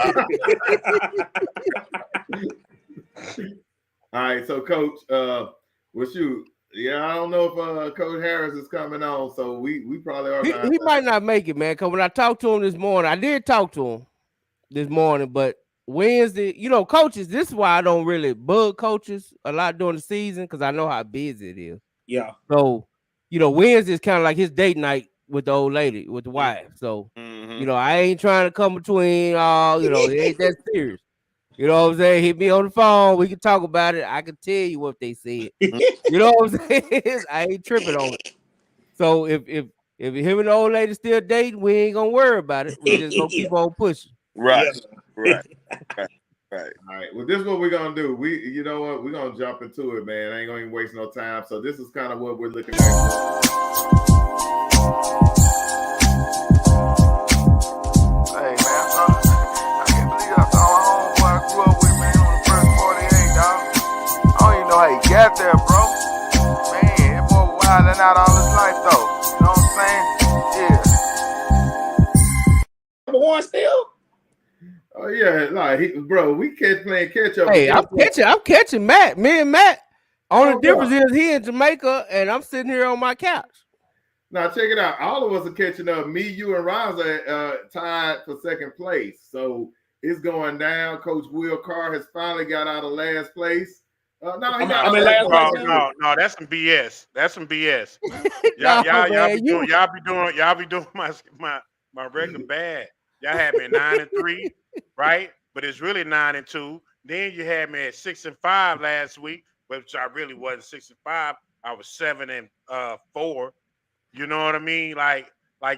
All right, so Coach, well, shoot, yeah, I don't know if Coach Harris is coming on, so we probably are.
He might not make it, man. Because when I talked to him this morning, I did talk to him this morning, but Wednesday, you know, coaches. This is why I don't really bug coaches a lot during the season because I know how busy it is.
Yeah.
So, you know, Wednesday is kind of like his date night with the old lady, with the wife. So, you know, I ain't trying to come between all, you know, it ain't that serious. You know what I'm saying? Hit me on the phone. We can talk about it. I can tell you what they said. You know what I'm saying? I ain't tripping on it. So if him and the old lady still dating, we ain't gonna worry about it. We just gonna keep on pushing.
right. Right.
All right. Well, this is what we're gonna do. You know what? We're gonna jump into it, man. I ain't gonna even waste no time. So this is kind of what we're looking at.
Hey man, I can't believe I saw my homeboy I grew up with, man, on the first 48, dog. I don't even know how he got there, bro. Man, that boy was wilding out all his life, though. You know what I'm saying? Yeah.
Number one still?
Oh yeah, like bro, we playing catch up.
Hey, I'm catching Matt. Me and Matt. Only difference is he in Jamaica and I'm sitting here on my couch.
Now check it out. All of us are catching up. Me, you, and Raza tied for second place. So it's going down. Coach Will Carr has finally got out of last place.
No, that's some BS. That's some BS. Y'all be doing my record bad. Y'all had me at 9-3, right? But it's really 9-2. Then you had me at 6-5 last week, which I really wasn't 6-5. I was 7-4. You know what I mean? Like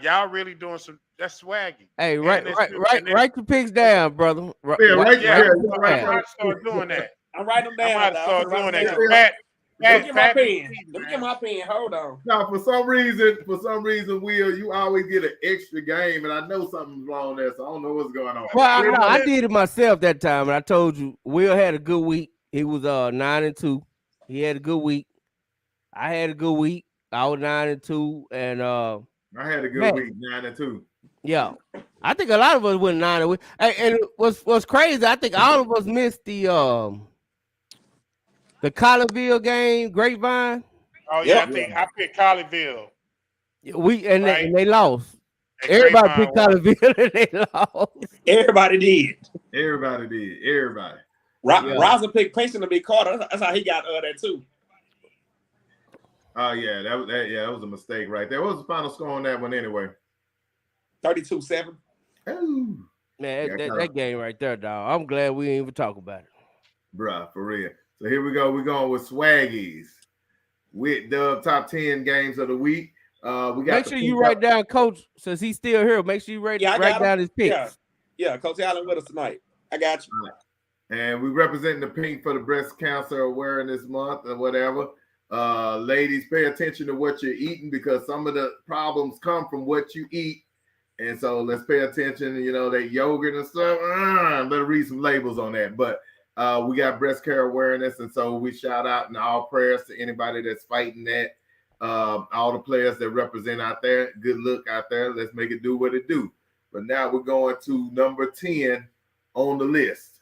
y'all really doing some. That's swaggy.
Hey, write the picks down, brother.
I start doing that.
I'm writing them down.
I might start doing that.
Let me get my pen. Let me get my pen. Hold on.
Now, for some reason, Will, you always get an extra game, and I know something's wrong there, so I don't know what's going on.
Well, I did it myself that time, and I told you, Will had a good week. He was 9-2. He had a good week. I had a good week. I was 9-2, and
I had a good week, 9-2.
Yeah, I think a lot of us went 9-2. And what's crazy, I think all of us missed the Colleyville game, Grapevine.
Oh yeah, I picked Colleyville.
And they lost. Everybody picked Colleyville and they lost.
Everybody did.
Raza
picked Payson to be Carter. That's how he got that too.
Oh yeah, that was a mistake right there. What was the final score on that one anyway?
32-7.
Oh,
man, that game right there, dog. I'm glad we didn't even talk about it.
Bruh, for real. So here we go. We're going with Swaggies. With the top 10 games of the week. We got
make sure you write down, Coach, since he's still here. Make sure you write down his picks.
Yeah, Coach Allen with us tonight. I got you.
And we representing the pink for the Breast Cancer Awareness Month or whatever. Ladies, pay attention to what you're eating because some of the problems come from what you eat. And so let's pay attention, that yogurt and stuff. Better read some labels on that. But we got breast care awareness. And so we shout out and all prayers to anybody that's fighting that. All the players that represent out there. Good luck out there. Let's make it do what it do. But now we're going to number 10 on the list.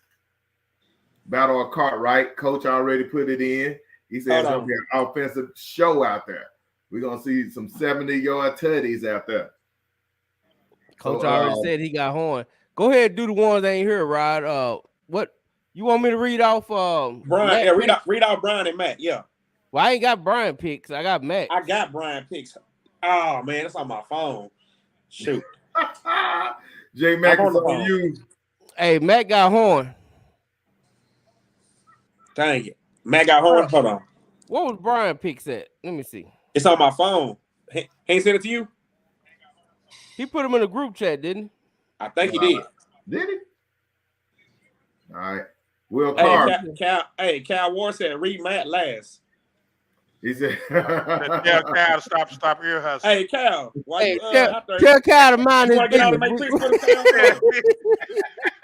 Battle of Cartwright. Coach already put it in. He said it's going to be an offensive show out there. We're going to see some 70-yard tutties out there.
Coach already said he got horn. Go ahead and do the ones that ain't here, Rod. What you want me to read off?
Brian, read out Brian and Matt. Yeah.
Well, I ain't got Brian picks. I got Matt.
I got Brian picks. Oh man, it's on my phone. Shoot.
J Mac is on you.
Hey, Matt got horn.
Dang it. Matt got horn. Hold on.
What was Brian picks at? Let me see.
It's on my phone. He ain't sent it to you?
He put him in a group chat, didn't he?
I think he did.
Did he? All right. Will Carr.
Cal Ward said read Matt last.
He said,
Tell Cal to stop ear hustling.
Hey, Cal, why
Hey,
you
tell,
out there?
tell Kyle to mind
You
his
want to get out and
business.
make picks with us, Cal?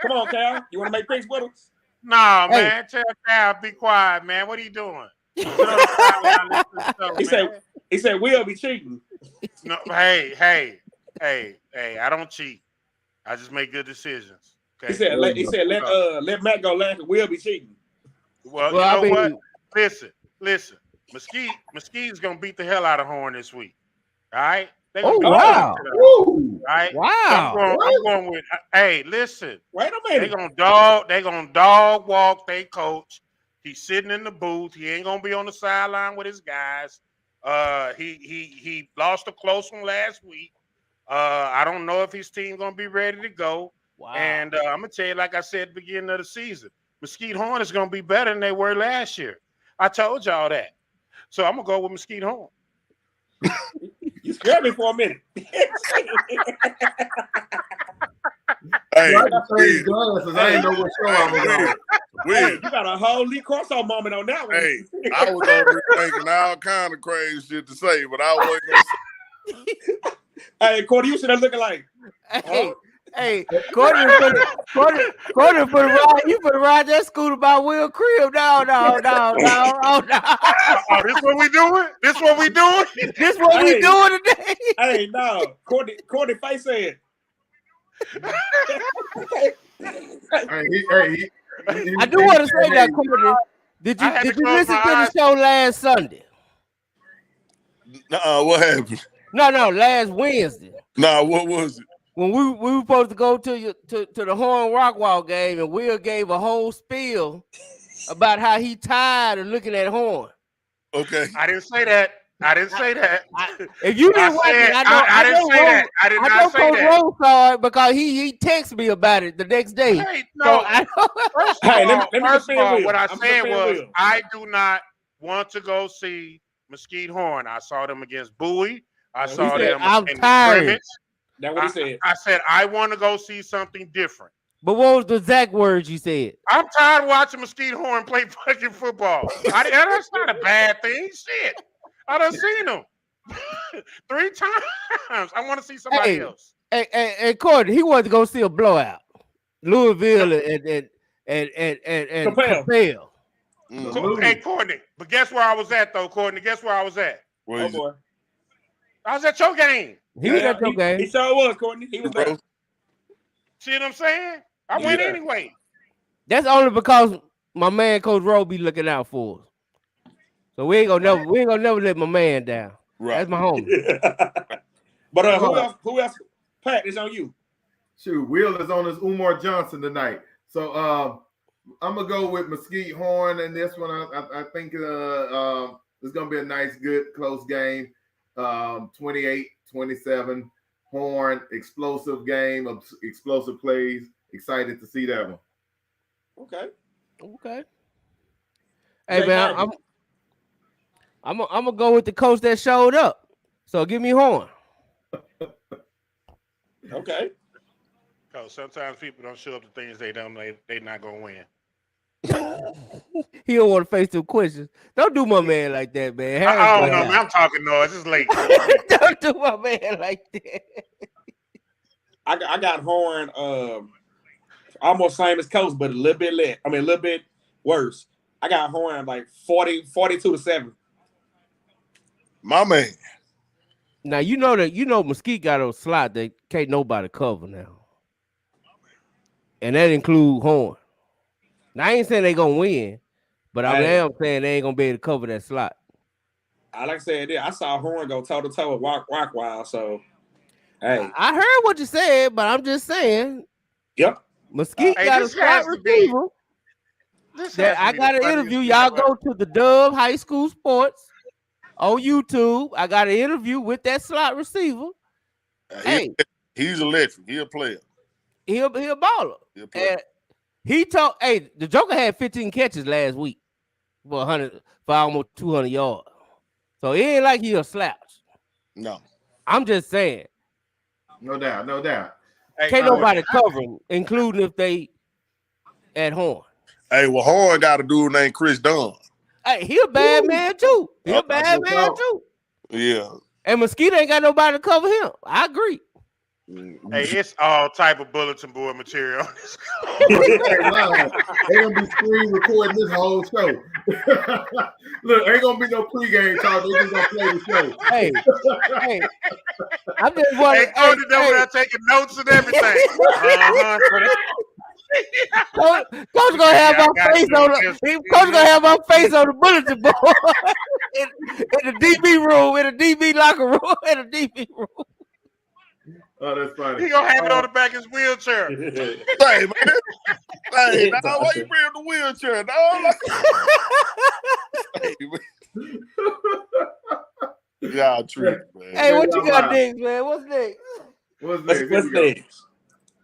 Come on, Cal. You want to make picks with us?
No,
Hey.
man. Tell Cal be quiet, man. What are you doing? Sit on the sideline, listen to the show,
He
man.
said we'll be cheating.
No, hey, I don't cheat. I just make good decisions. Okay.
He said let Matt go last and we'll be cheating.
Well,
Well,
you know
I mean-
what? Listen. Mesquite's gonna beat the hell out of Horn this week. All right? They gonna beat
wow.
the hell out of Horn,
"Woo!"
all right?
Wow.
I'm going with. Hey, listen.
Wait a
They
minute.
gonna dog walk their coach. He's sitting in the booth. He ain't gonna be on the sideline with his guys. He lost a close one last week. I don't know if his team gonna be ready to go.
Wow.
And I'm gonna tell you, like I said at the beginning of the season, Mesquite Horn is gonna be better than they were last year. I told y'all that. So I'm gonna go with Mesquite Horn.
You scared me for a minute.
Hey,
I got these glasses. I didn't know what show I was on.
Hey,
Will,
you got a whole Lee crossover moment on that one.
hey, I was over here thinking all kind of crazy shit to say, but I wasn't gonna say.
Hey, Cordy, you should have looking like.
Hey, Courtney put a ride. You put a ride that scooter by Will Crib. No.
Oh, this what we doing? This what we doing?
This what we doing today.
Hey, no, Cordy face said.
I do want to say that, Courtney. Did you listen to the show last Sunday?
What happened?
No, last Wednesday.
What was it?
When we were supposed to go to the Horn Rockwall game, and Will gave a whole spiel about how he tired of looking at Horn.
Okay.
I didn't say that.
If you didn't watch it,
I didn't say that. I did not say
Coach
that.
Rose saw it because he texted me about it the next day.
Hey, no. First of all, what I said was I do not want to go see Mesquite Horn. I saw them against Bowie. I saw them in the scrimmage.
That's what he said.
I said I want to go see something different.
But what was the exact words you said?
I'm tired of watching Mesquite Horn play fucking football. That's not a bad thing. Shit. I done seen him 3 times. I want to see somebody else.
Hey, Courtney, he wanted to go see a blowout. Louisville and Capel.
Hey, Courtney. But guess where I was at, though, Courtney? Guess where I was at?
Oh, boy.
I was at your game.
He was at your game.
He sure was, Courtney. He was there.
See what I'm saying? I went anyway.
That's only because my man Coach Rowe be looking out for us. So we ain't gonna never let my man down. Right. That's my homie.
But who else? Pat, it's on you.
Shoot, Will is on his Umar Johnson tonight. So I'm gonna go with Mesquite Horn in this one. I think it's gonna be a nice, good, close game. 28-27. Horn, explosive game of explosive plays. Excited to see that one.
Okay.
Hey man, I'm gonna go with the coach that showed up. So give me Horn.
Okay.
Because sometimes people don't show up to things they not gonna win.
He don't want to face them questions. Don't do my man like that, man.
I don't know, man. I'm talking noise. It's late.
Don't do my man like that.
I got Horn almost same as Coach, but a little bit less. I mean, a little bit worse. I got Horn like 42-7.
My man.
Now you know Mesquite got a slot that can't nobody cover now. And that includes Horn. Now I ain't saying they gonna win, but I am saying they ain't gonna be able to cover that slot.
Like I said, I saw Horn go toe to toe with Rockwell. So hey.
I heard what you said, but I'm just saying.
Yep.
Mesquite got a slot receiver. I got an interview. Y'all go to the Dove High School Sports on YouTube. I got an interview with that slot receiver.
He's electric. He'll play.
He'll a baller.
He'll play.
He told, the Joker had 15 catches last week for almost 200 yards. So it ain't like he a slouch.
No.
I'm just saying.
No doubt.
Can't nobody cover him, including if they at Horn.
Hey, well, Horn got a dude named Chris Dunn.
Hey, he a bad man too. He a
That's
bad
what's
man
up.
too.
Yeah.
And Mesquite ain't got nobody to cover him. I agree.
Hey, it's all type of bulletin board material on this.
They gonna be screen recording this whole show. Look, ain't gonna be no pregame talk. They just gonna play the show.
Hey, I'm just
Hey,
wondering.
Coach is over there taking notes and everything.
Coach gonna have my face on the. Coach gonna have my face on the bulletin board in the DB room, in the DB locker room, in the DB room.
Oh, that's funny.
He gonna have it on the back of his wheelchair.
Hey, man. Hey, now why you bring up the wheelchair, dog? Hey, man. Yeah, true, man.
Hey, what you got next, man? What's next?
What's next?
What's next?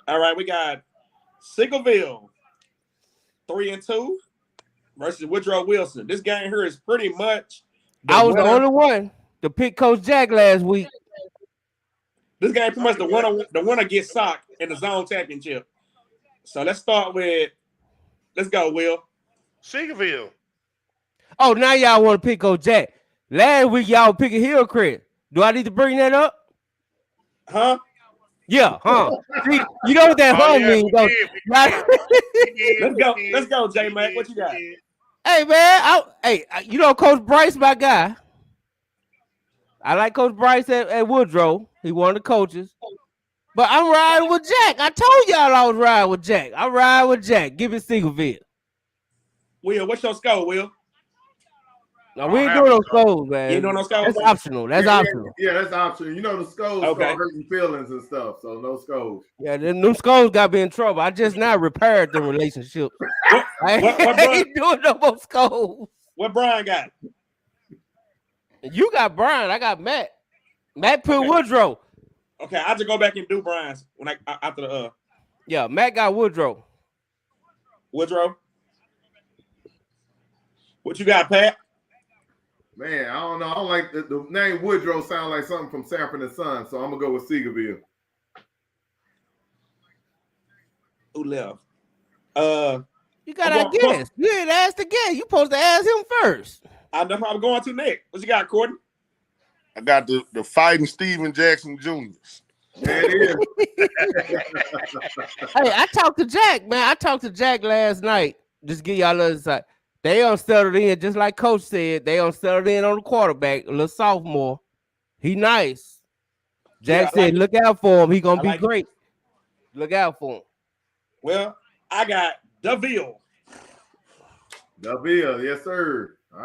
All right, we got Sigleville 3-2 versus Woodrow Wilson. This game here is pretty much.
I was the only one to pick Coach Jack last week.
This game pretty much the winner gets socked in the zone championship. So let's start with. Let's go, Will.
Sigleville.
Oh, now y'all want to pick Coach Jack. Last week y'all picking Hillcrest. Do I need to bring that up?
Huh?
Yeah, huh? See, you know what that means, though.
Let's go, J Mac. What you got?
Hey man, you know Coach Bryce, my guy. I like Coach Bryce at Woodrow. He one of the coaches. But I'm riding with Jack. I told y'all I was riding with Jack. I'm riding with Jack. Give it Sigleville.
Will, what's your score, Will?
No, we ain't doing no scores, man.
You ain't doing no scores?
That's optional. That's optional.
Yeah, that's optional. You know the scores start hurting feelings and stuff, so no scores.
Yeah, them scores got me in trouble. I just now repaired the relationship. I ain't doing no more scores.
What Brian got?
You got Brian. I got Matt. Matt put Woodrow.
Okay, I have to go back and do Brian's when after the
Yeah, Matt got Woodrow.
Woodrow. What you got, Pat?
Man, I don't know. I don't like the name Woodrow. Sound like something from Sanford and Son, so I'm gonna go with Sigleville.
Who left?
You gotta guess. You ain't asked again. You supposed to ask him first.
I know I'm going to next. What you got, Courtney?
I got the fighting Steven Jackson Jr.'s.
There it is.
Hey, I talked to Jack, man. I talked to Jack last night. Just give y'all a little insight. They unsettled in, just like Coach said. They unsettled in on the quarterback, a little sophomore. He nice. Jack said, look out for him. He gonna be great. Look out for him.
Well, I got DeVille.
DeVille, yes, sir. All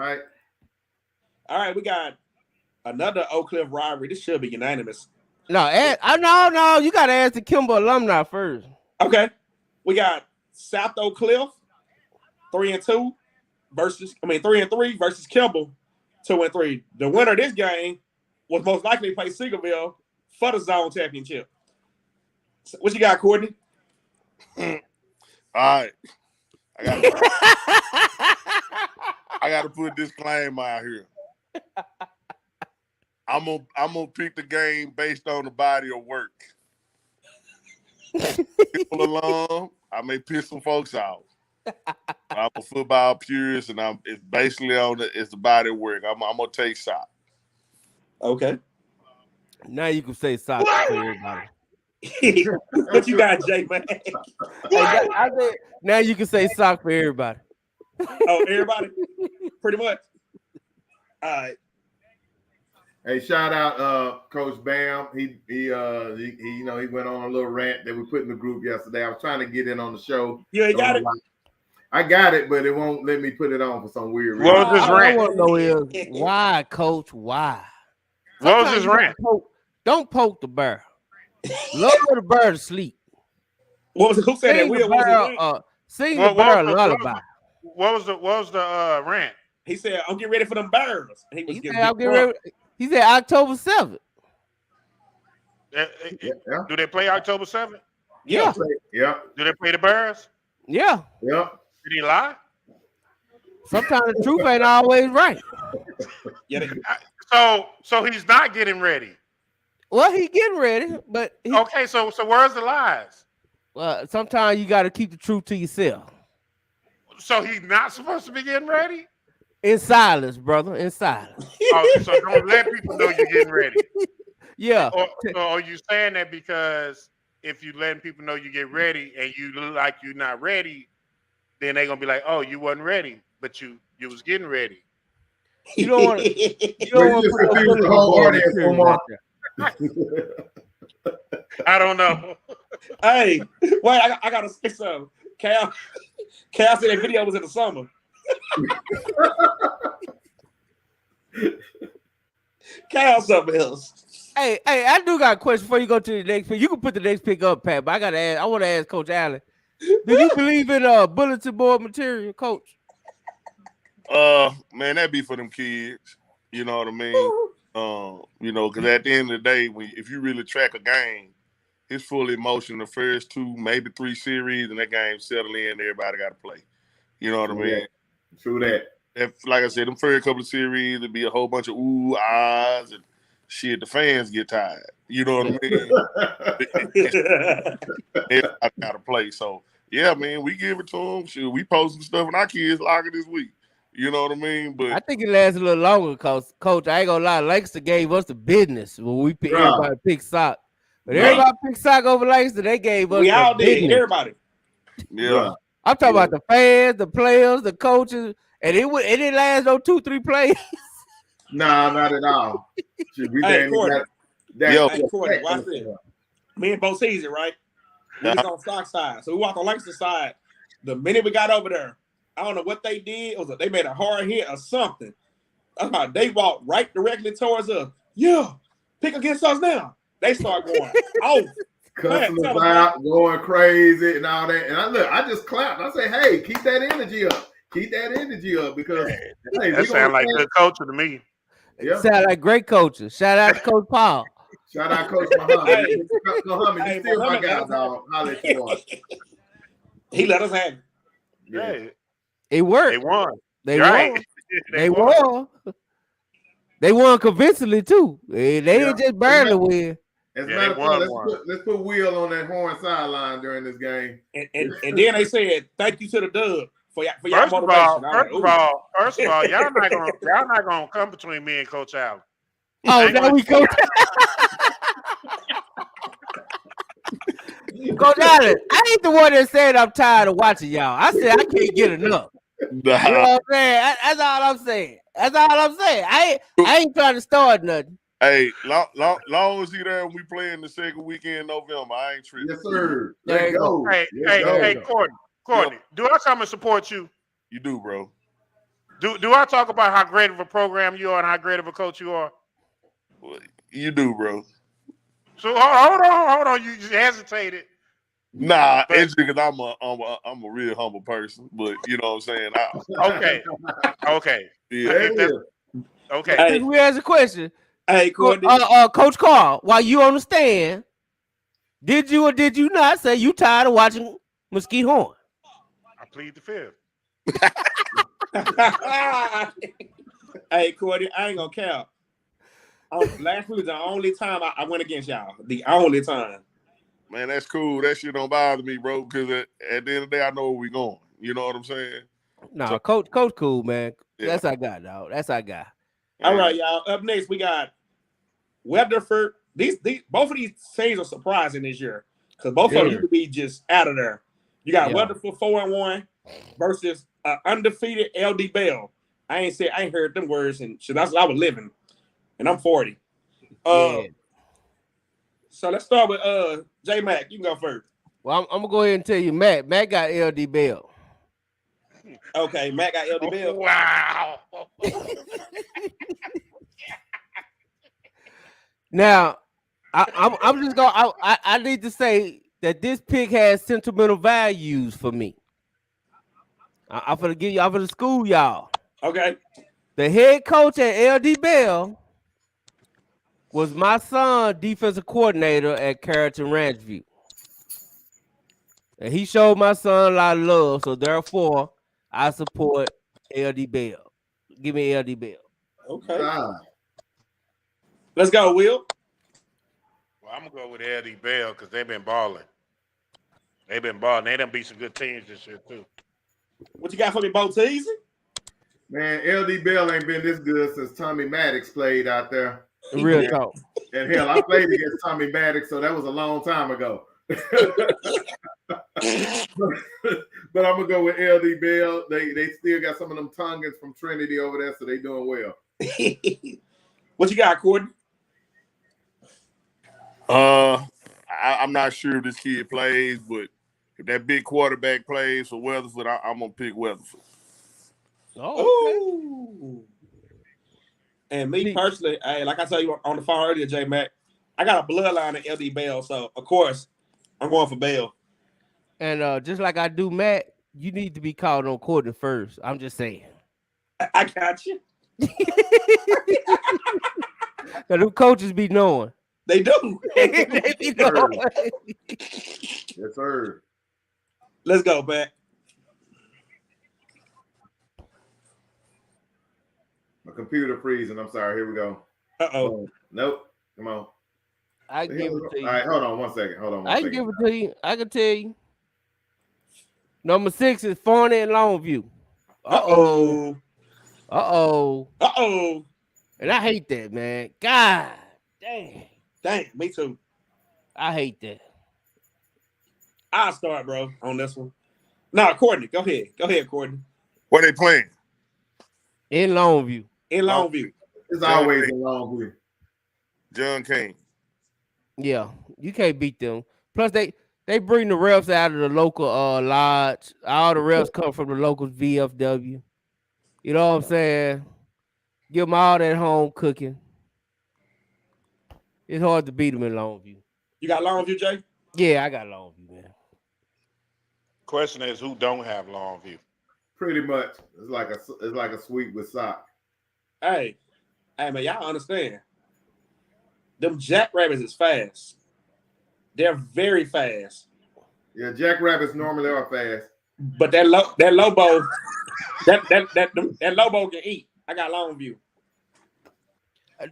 right,
we got another Oak Cliff rivalry. This should be unanimous.
No, you gotta ask the Kimball alumni first.
Okay. We got South Oak Cliff 3-2 versus 3-3 versus Kimball 2-3. The winner of this game was most likely to play Sigleville for the zone championship. So what you got, Courtney?
All right. I got to put a disclaimer out here. I'm gonna pick the game based on the body of work. People along, I may piss some folks off. I'm a football purist, and it's basically it's the body of work. I'm gonna take sock.
Okay.
Now you can say sock to everybody.
What you got, Jay, man?
I said, now you can say sock for everybody.
Oh, everybody? Pretty much. All right.
Hey, shout out Coach Bam. He went on a little rant that we put in the group yesterday. I was trying to get in on the show.
You ain't got it?
I got it, but it won't let me put it on for some weird
reason. What was his rant?
I want to know is why, Coach? Why?
What was his rant?
Don't poke the bear. Love the bear to sleep.
What was who said that?
Sing the bear a lullaby.
What was the rant?
He said, "I'm getting ready for them bears."
He said October 7th.
Do they play October 7th?
Yeah.
Yeah.
Do they play the Bears?
Yeah.
Yeah.
Did he lie?
Sometimes the truth ain't always right.
So he's not getting ready.
Well, he getting ready, but
okay. So where's the lies?
Well, sometimes you got to keep the truth to yourself.
So he's not supposed to be getting ready?
In silence, brother. In silence.
Oh, so don't let people know you're getting ready.
Yeah.
Or are you saying that because if you letting people know you get ready and you look like you're not ready, then they're gonna be like, "Oh, you wasn't ready, but you was getting ready."
You don't want to. You
Well,
don't
you
want
just
to put no
confused the
bulletin
whole
board
audience,
material
Omar.
out there.
I don't know.
Hey, wait, I gotta say something. Cal said that video was in the summer. Cal something else.
Hey, I do got a question before you go to the next pick. You can put the next pick up, Pat, but I gotta ask. I want to ask Coach Allen. Do you believe in bulletin board material, Coach?
Man, that be for them kids. You know what I mean? You know, because at the end of the day, if you really track a game, it's full emotion the first 2, maybe 3 series, and that game settle in. Everybody got to play. You know what I mean?
True that.
Like I said, them first couple of series, it'd be a whole bunch of ooh, ahs, and shit. The fans get tired. You know what I mean? Everybody got to play. So, yeah, man, we give it to them. Shoot, we posting stuff in our kids' locker this week. You know what I mean? But
I think it lasts a little longer because, Coach, I ain't gonna lie, Langston gave us the business when we everybody picked sock. But everybody picked sock over Langston. They gave us
We
the
all
business.
did. Everybody.
yeah.
I'm talking about the fans, the players, the coaches, and it didn't last no 2-3 plays.
Nah, not at all. Should we
Hey, Courtney.
that
Hey, Courtney, watch this. Me and Bo sees it, right? We was on sock side. So we walked on Langston side. The minute we got over there, I don't know what they did. They made a hard hit or something. That's about they walked right directly towards us. Yeah, pick against us now. They start going off.
Cussing us out, going crazy and all that. And I just clapped. I say, hey, keep that energy up. Keep that energy up because hey,
that sound like good coaching to me.
Yeah.
Sound like great coaches. Shout out to Coach Paul.
Shout out Coach Muhammad. Muhammad, you still my
Muhammad,
guy, dog. I'll let you on.
He let us have it.
Yeah.
It worked.
They won.
They
Right.
won. They won. They won convincingly too. They didn't just barely win.
As a matter of fact, let's put Will on that horn sideline during this game.
And then they said thank you to the dub for your motivation.
First of all, y'all not gonna come between me and Coach Allen.
Oh, now we coach. Coach Allen, I ain't the one that said I'm tired of watching y'all. I said I can't get enough. You know what I'm saying? That's all I'm saying. That's all I'm saying. I ain't trying to start nothing.
Hey, long as he there when we play in the second weekend in November, I ain't tripping.
Yes, sir.
There you go.
Hey, Courtney, do I come and support you?
You do, bro.
Do I talk about how great of a program you are and how great of a coach you are?
You do, bro.
So hold on. You just hesitated.
Nah, it's because I'm a real humble person, but you know what I'm saying. Okay. Yeah.
Okay.
Hey, we ask a question.
Hey, Courtney.
Coach Carl, while you on the stand, did you or did you not say you tired of watching Mesquite Horn?
I plead the fifth.
Hey, Courtney, I ain't gonna count. Last week was the only time I went against y'all. The only time.
Man, that's cool. That shit don't bother me, bro, because at the end of the day, I know where we going. You know what I'm saying?
No, so, Coach cool, man. Yeah. That's our guy, dog. That's our guy.
All right, y'all. Up next, we got Weatherford. These both of these teams are surprising this year because both of them used to be just out of there. You got Weatherford 4-1 versus undefeated LD Bell. I ain't heard them words and shit. That's what I was living, and I'm 40. So let's start with J Mac. You can go first.
Well, I'm gonna go ahead and tell you, Matt got LD Bell.
Okay, Matt got LD Bell.
Wow.
Now, I'm just gonna. I need to say that this pick has sentimental values for me. I'm gonna school y'all.
Okay.
The head coach at LD Bell was my son, defensive coordinator at Carrollton Ranch View. And he showed my son a lot of love, so therefore, I support LD Bell. Give me LD Bell.
Okay. Let's go, Will.
Well, I'm going to go with LD Bell because they've been balling. They done beat some good teams this year, too.
What you got for me, Bo Teasy?
Man, LD Bell ain't been this good since Tommy Maddox played out there.
Real talk.
And hell, I played against Tommy Maddox, so that was a long time ago. But I'm gonna go with LD Bell. They still got some of them Tongans from Trinity over there, so they doing well.
What you got, Courtney?
I'm not sure if this kid plays, but if that big quarterback plays for Weatherford, I'm gonna pick Weatherford.
Oh,
okay. And me personally, hey, like I told you on the phone earlier, J Mac, I got a bloodline in LD Bell, so of course I'm going for Bell.
And just like I do, Matt, you need to be called on Courtney first. I'm just saying.
I got you.
Cause them coaches be knowing.
They do.
They be knowing.
Yes, sir.
Let's go, Pat.
My computer freezing. I'm sorry. Here we go.
Uh-oh.
Nope. Come on.
I give it to you.
All right, hold on one second.
I can give it to you. I can tell you. Number 6 is Forney and Longview.
Uh-oh.
Uh-oh.
Uh-oh.
And I hate that, man. God damn.
Dang, me too.
I hate that.
I'll start, bro, on this one. No, Courtney, go ahead. Go ahead, Courtney.
Where they playing?
In Longview.
In Longview.
It's always in Longview.
John Kane.
Yeah, you can't beat them. Plus, they bring the refs out of the local lodge. All the refs come from the local VFW. You know what I'm saying? Give them all that home cooking. It's hard to beat them in Longview.
You got Longview, Jay?
Yeah, I got Longview, man.
Question is, who don't have Longview?
Pretty much. It's like a sweep with sock.
Hey, man, y'all understand. Them Jackrabbits is fast. They're very fast.
Yeah, Jackrabbits normally are fast.
But that Lobo, that Lobo can eat. I got Longview.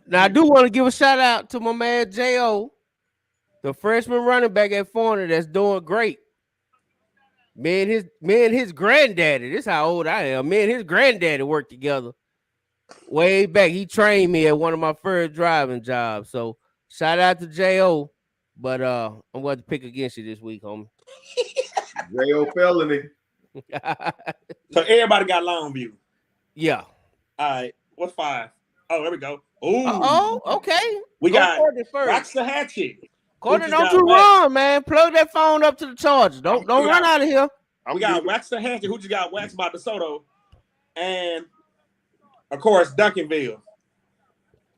Now I do want to give a shout out to my man J.O., the freshman running back at Forney that's doing great. Me and his granddaddy, this is how old I am. Me and his granddaddy worked together way back. He trained me at one of my first driving jobs. So shout out to J.O., but I'm going to pick against you this week, homie.
J.O. felony.
So everybody got Longview.
Yeah.
All right. What's 5? Oh, there we go. Ooh.
Oh, okay.
We
Go
got
first.
Wax the Hatchet.
Courtney, don't you run, man. Plug that phone up to the charger. Don't run out of here.
We got Wax the Hatchet, who just got waxed by DeSoto. And, of course, Duncanville.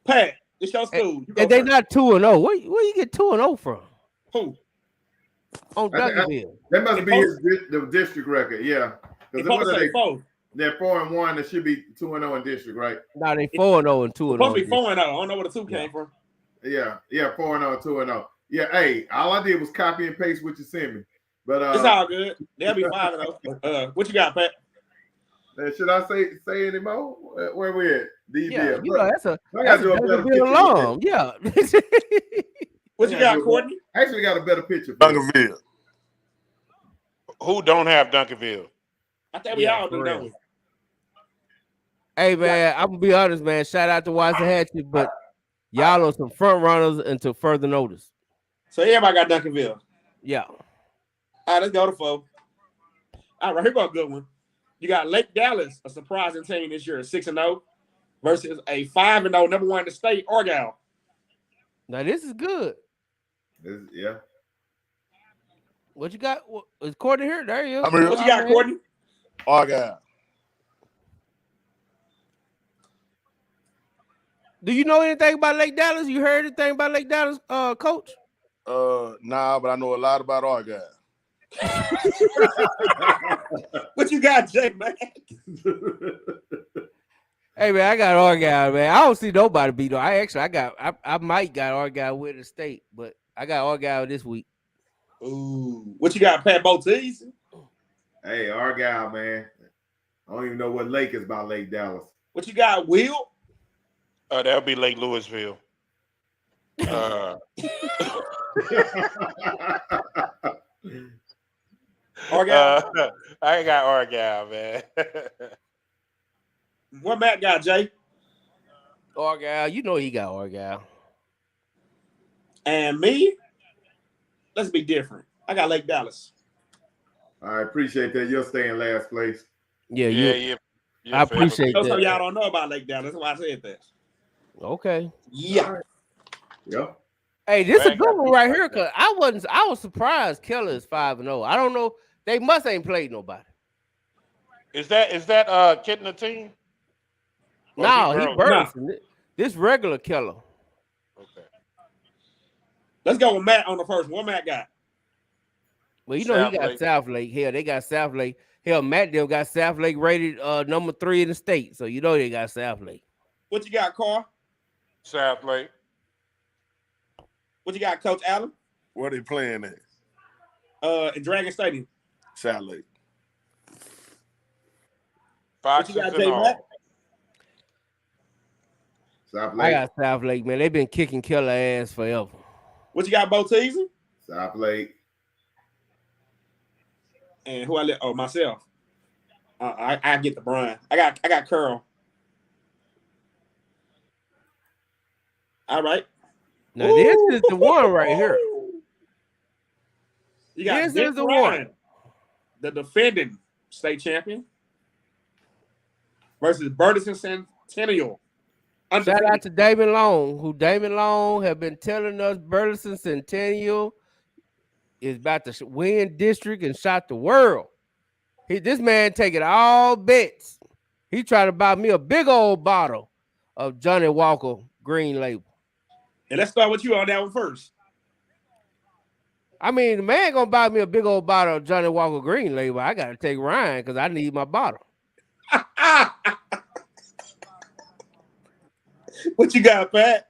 Pat, it's your school.
And they not 2-0. Where you get 2-0 from?
Who?
On Duncanville.
That must be the district record, yeah. They're 4-1. It should be 2-0 in district, right?
No, they 4-0 and 2-0.
Supposed to be 4-0. I don't know where the 2 came from.
Yeah, 4-0, 2-0. Yeah, hey, all I did was copy and paste what you sent me. But
it's all good. They'll be 5-0. What you got, Pat?
Should I say any more? Where we at?
Yeah, you know, that's a
better
alarm. Yeah.
What you got, Courtney?
I actually got a better picture.
Duncanville.
Who don't have Duncanville?
I think we all do, don't we?
Hey, man, I'm going to be honest, man. Shout out to Waxahachie, but y'all are some front runners until further notice.
So everybody got Duncanville.
Yeah.
All right, let's go to 4. All right, here go a good one. You got Lake Dallas, a surprising team this year, 6-0, versus a 5-0 number 1 in the state, Argyle.
Now this is good.
Yeah.
What you got? Is Courtney here? There you go.
What you got, Courtney?
Argyle.
Do you know anything about Lake Dallas? You heard anything about Lake Dallas, coach?
Nah, but I know a lot about Argyle.
What you got, Jay, man?
Hey man, I got Argyle, man. I don't see nobody beat them. I might got Argyle with the state, but I got Argyle this week.
Ooh, what you got, Pat Botees?
Hey, Argyle, man. I don't even know what lake is by Lake Dallas.
What you got, Will?
That'll be Lake Louisville.
Argyle?
I got Argyle, man.
What Matt got, Jay?
Argyle, you know he got Argyle.
And me, let's be different. I got Lake Dallas.
I appreciate that. You'll stay in last place.
Yeah,
Yeah.
I appreciate
So
that.
y'all don't know about Lake Dallas. That's why I said that.
Okay.
Yeah.
Right. Yep.
Hey, this is a
Man,
good one right here,
that.
cause I was surprised Keller is 5-0. I don't know. They must ain't played nobody.
Is that Kitten the team? Or
No,
is
he
Burley?
Burleson. This regular Keller.
Okay.
Let's go with Matt on the first. What Matt got?
Well, you know
South
he got
Lake.
South Lake. Hell, they got South Lake. Hell, Matt them got South Lake rated number 3 in the state. So you know they got South Lake.
What you got, Carl?
South Lake.
What you got, Coach Allen?
Where they playing at?
In Dragon Stadium.
South Lake.
What you
Foxes
got,
and
J
all.
Matt?
South
I
Lake.
got South Lake, man. They've been kicking Keller ass forever.
What you got, Bo Teasy?
South Lake.
And who I let? Oh, myself. I get the Brian. I got Curl. All right.
Now this is the one right here.
You got
This
Dick
is the
Ryan,
one.
the defending state champion, versus Burleson Centennial.
Shout out to Damon Long, who Damon Long have been telling us Burleson Centennial is about to win district and shot the world. This man taking all bets. He tried to buy me a big old bottle of Johnny Walker Green Label.
And let's start with you on that one first.
I mean, the man gonna buy me a big old bottle of Johnny Walker Green Label. I gotta take Ryan because I need my bottle.
What you got, Pat?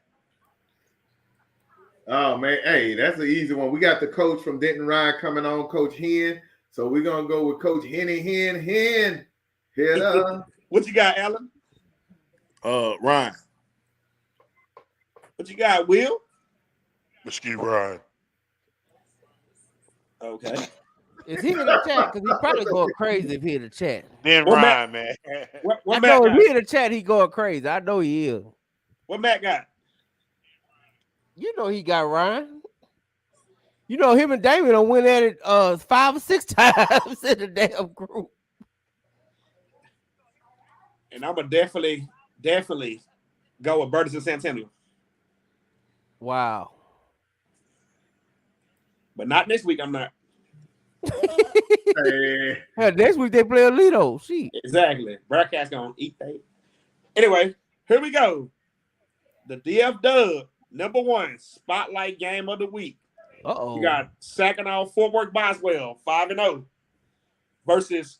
Oh man, hey, that's an easy one. We got the coach from Denton Ryan coming on, Coach Hen. So we're gonna go with Coach Henny Hen. Head up.
What you got, Alan?
Ryan.
What you got, Will?
Mesquite Ryan.
Okay.
Is he in the chat? Because he probably going crazy if he in the chat.
Then
What
Ryan, man.
What
I
Matt
know if
got?
he in the chat, he going crazy. I know he is.
What Matt got?
You know he got Ryan. You know him and Damien don't win at it 5 or 6 times in the damn group.
And I'm gonna definitely go with Burleson Centennial.
Wow.
But not this week, I'm not.
Hey.
Hell, next week they play Alito. Shit.
Exactly. Broadcast gonna eat that. Anyway, here we go. The DF Dub #1 spotlight game of the week.
Uh-oh.
You got Saginaw Fort Worth Boswell 5-0 versus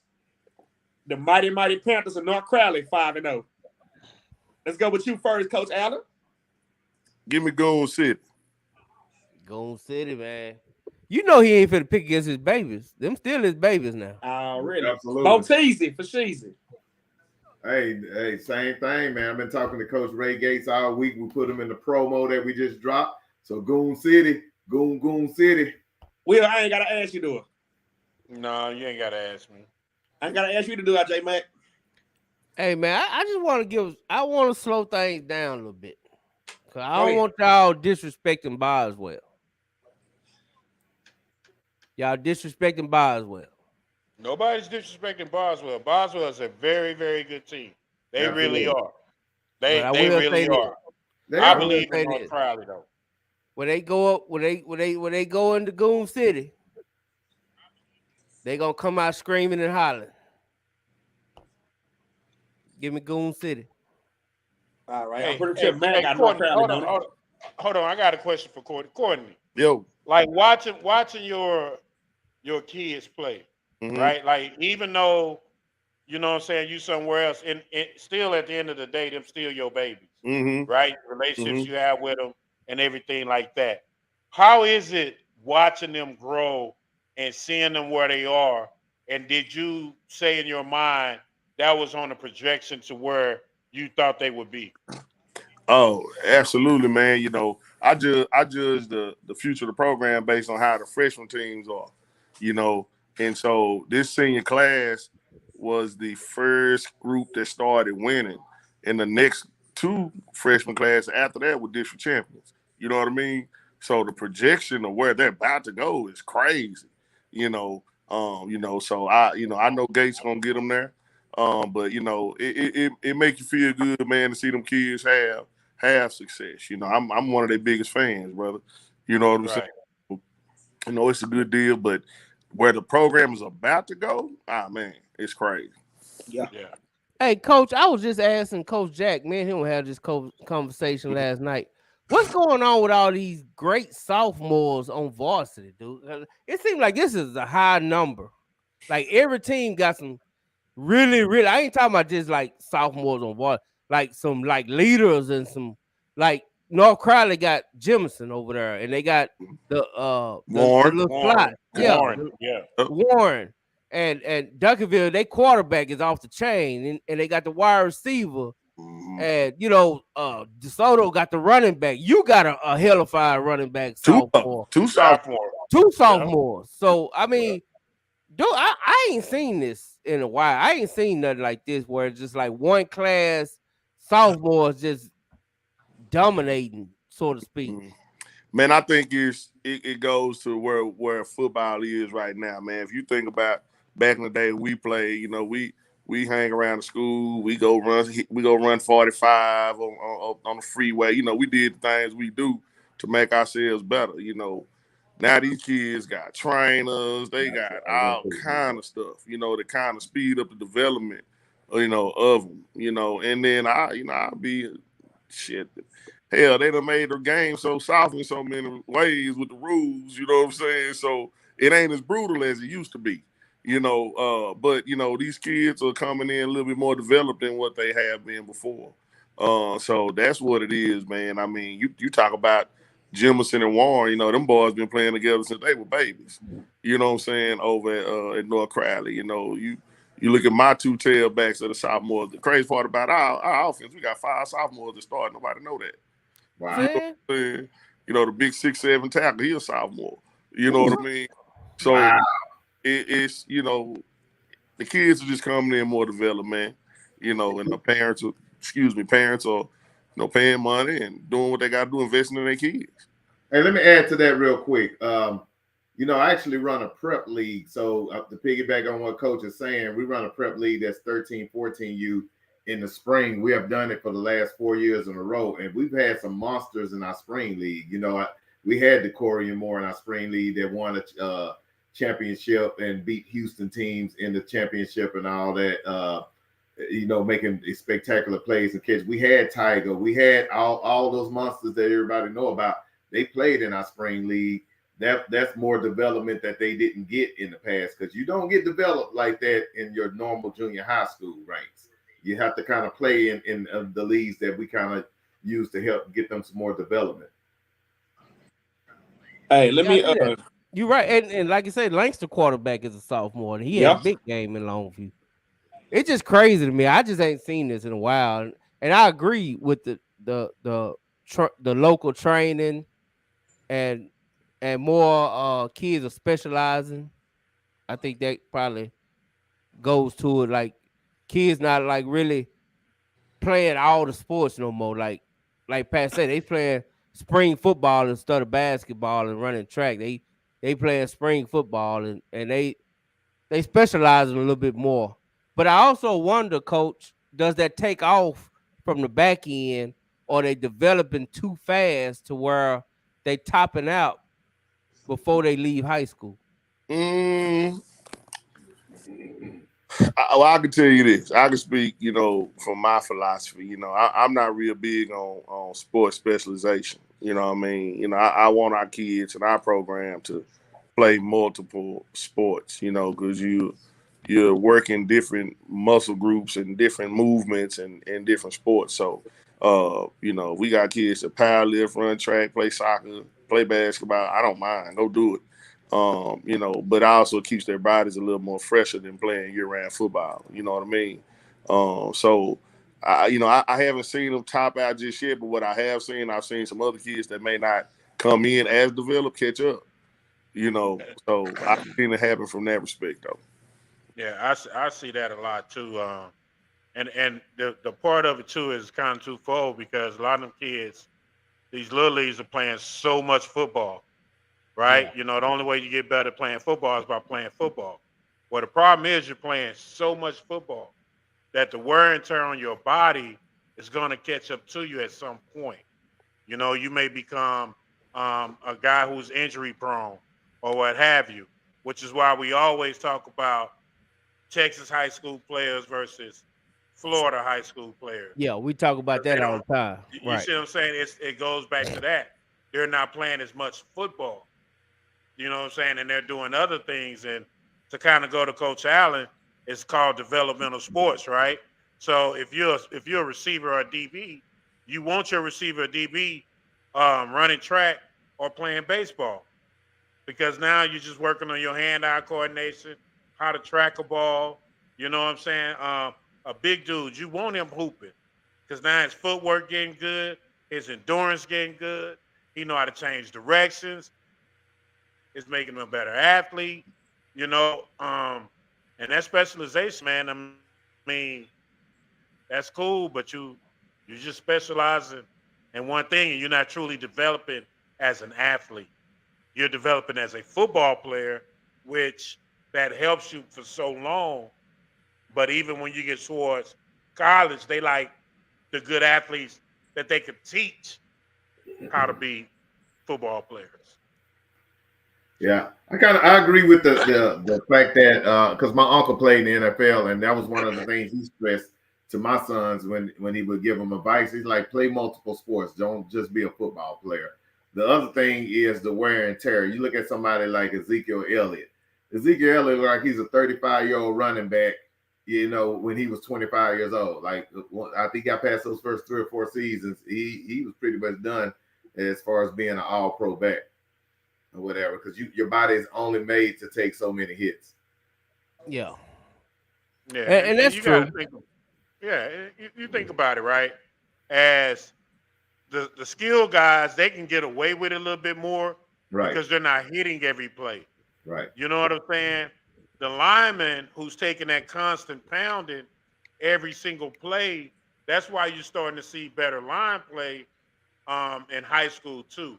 the Mighty Panthers of North Crowley 5-0. Let's go with you first, Coach Allen.
Give me Goon City.
Goon City, man. You know he ain't finna pick against his babies. Them still his babies now.
Already.
Absolutely.
Bo Teasy for Sheezy.
Hey, same thing, man. I've been talking to Coach Ray Gates all week. We put him in the promo that we just dropped. So Goon City, Goon City.
Will, I ain't gotta ask you to do it.
No, you ain't gotta ask me.
I ain't gotta ask you to do it, J Mac.
Hey, man, I just want to slow things down a little bit. Because I
Go
don't
ahead.
want y'all disrespecting Boswell. Y'all disrespecting Boswell.
Nobody's disrespecting Boswell. Boswell is a very, very good team. They really
Absolutely.
are. They
But I will
really
say this.
are.
They
I
are.
believe
say
in North
this.
Crowley though.
When they go up, when they go into Goon City, they gonna come out screaming and hollering. Give me Goon City.
All right.
Hey,
I'm pretty sure Matt got North
Courtney,
Crowley, don't he?
hold on. I got a question for Courtney. Courtney,
Yo.
like watching your kids play,
Mhm.
right? Like even though you know what I'm saying, you somewhere else, and still at the end of the day, them still your babies,
Mm-hmm.
right? Relationships
Mhm.
you have with them and everything like that. How is it watching them grow and seeing them where they are? And did you say in your mind that was on a projection to where you thought they would be?
Oh, absolutely, man. You know, I judge the future of the program based on how the freshman teams are, you know. And so this senior class, was the first group that started winning, and the next two freshman classes after that were district champions. You know what I mean? So the projection of where they're about to go is crazy. So I know Gates gonna get them there. But it make you feel good, man, to see them kids have success. I'm one of their biggest fans, brother. You know what I'm saying? It's a good deal, but where the program is about to go, man, it's crazy.
Yeah.
Hey, Coach, I was just asking Coach Jack. Me and him had this conversation last night. What's going on with all these great sophomores on varsity, dude? It seems like this is a high number. Like every team got some really. I ain't talking about just like sophomores on varsity, like some like leaders and some like North Crowley got Jemison over there, and they got the
Warren.
little slot, Warren. And Duncanville, their quarterback is off the chain, and they got the wide receiver, and DeSoto got the running back. You got a hellified running back sophomore,
two
sophomores. So I mean, dude, I ain't seen this in a while. I ain't seen nothing like this where it's just like one class sophomores just dominating, so to speak.
Man, I think it goes to where football is right now, man. If you think about back in the day, we played. We hang around the school. We go run 45 on the freeway. We did the things we do to make ourselves better. Now these kids got trainers. They got all kind of stuff. To kind of speed up the development. Of them. And then I'll be shit. Hell, they done made the game so soft in so many ways with the rules. You know what I'm saying? So it ain't as brutal as it used to be. But these kids are coming in a little bit more developed than what they have been before. So that's what it is, man. I mean, you talk about Jemison and Warren, them boys been playing together since they were babies. You know what I'm saying? Over at North Crowley, you look at my two tailbacks of the sophomores. The crazy part about our offense, we got 5 sophomores that start. Nobody know that.
Wow.
You know what I'm saying? The big 6'7" tackle, he a sophomore. You know what I mean? So it's the kids are just coming in more developed, man. And the parents are paying money and doing what they got to do, investing in their kids.
Hey, let me add to that real quick. I actually run a prep league. So to piggyback on what Coach is saying, we run a prep league that's 13, 14U in the spring. We have done it for the last 4 years in a row, and we've had some monsters in our spring league. We had the Corey and Moore in our spring league that won a championship and beat Houston teams in the championship and all that. Making spectacular plays and catch. We had Tiger. We had all those monsters that everybody know about. They played in our spring league. That's more development that they didn't get in the past, because you don't get developed like that in your normal junior high school ranks. You have to kind of play in the leagues that we kind of use to help get them some more development.
Hey, let me.
You're right, and like you said, Langston quarterback is a sophomore, and he had a big game in Longview. It's just crazy to me. I just ain't seen this in a while, and I agree with the local training and more kids are specializing. I think that probably goes to it. Like kids not like really playing all the sports no more. Like Pat said, they playing spring football instead of basketball and running track. They playing spring football and they specialize in a little bit more. But I also wonder, Coach, does that take off from the back end, or they developing too fast to where they topping out before they leave high school?
I can tell you this. I can speak, from my philosophy. I'm not real big on sports specialization. You know what I mean? I want our kids and our program to play multiple sports, because you're working different muscle groups and different movements and different sports. So, we got kids that power lift, run track, play soccer, play basketball. I don't mind. Go do it. But it also keeps their bodies a little more fresher than playing year-round football. You know what I mean? So, I haven't seen them top out just yet, but what I have seen, I've seen some other kids that may not come in as developed catch up. So I've seen it happen from that respect, though.
Yeah, I see that a lot too. And the part of it too is kind of twofold because a lot of them kids, these little leagues are playing so much football, right?
Yeah.
You know, the only way you get better at playing football is by playing football. Well, the problem is you're playing so much football that the wear and tear on your body is going to catch up to you at some point. You know, you may become a guy who's injury prone or what have you, which is why we always talk about Texas high school players versus Florida high school players.
Yeah, we talk about
'Cause they
that all
don't,
the time.
you
Right.
see what I'm saying? It goes back to that. They're not playing as much football. You know what I'm saying? And they're doing other things. And to kind of go to Coach Allen, it's called developmental sports, right? So if you're a receiver or a DB, you want your receiver or DB running track or playing baseball because now you're just working on your hand-eye coordination, how to track a ball. You know what I'm saying? A big dude, you want him hooping because now his footwork getting good, his endurance getting good. He know how to change directions. It's making him a better athlete. You know, and that specialization, man. I mean, that's cool, but you just specialize in one thing, and you're not truly developing as an athlete. You're developing as a football player, which that helps you for so long. But even when you get towards college, they like the good athletes that they could teach how to be football players.
Yeah, I agree with the fact that because my uncle played in the NFL, and that was one of the things he stressed to my sons when he would give them advice. He's like, play multiple sports, don't just be a football player. The other thing is the wear and tear. You look at somebody like Ezekiel Elliott. Ezekiel Elliott, like he's a 35-year-old running back. You know, when he was 25 years old, like I think he got past those first 3 or 4 seasons, he was pretty much done as far as being an all-pro back or whatever, because your body is only made to take so many hits.
Yeah.
Yeah,
And that's
you got
true.
to think. Yeah, you think about it, right? As the skill guys, they can get away with it a little bit more
Right,
because they're not hitting every play.
right.
You know what I'm saying? The lineman who's taking that constant pounding every single play, that's why you're starting to see better line play in high school too.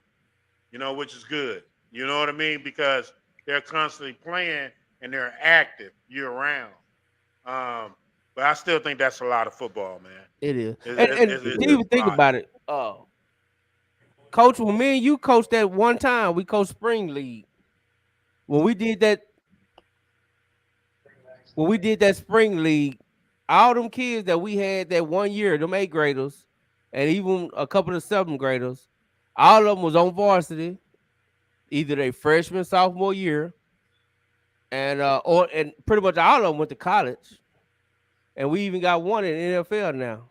You know, which is good. You know what I mean? Because they're constantly playing and they're active year round. But I still think that's a lot of football, man.
It is. And
It's
to
Yeah.
even
a
think
lot.
about it, Coach, when me and you coached that one time, we coached spring league. When we did that, spring league, all them kids that we had that one year, them 8th graders, and even a couple of 7th graders, all of them was on varsity, either they freshman, sophomore year, and pretty much all of them went to college. And we even got one in the NFL now,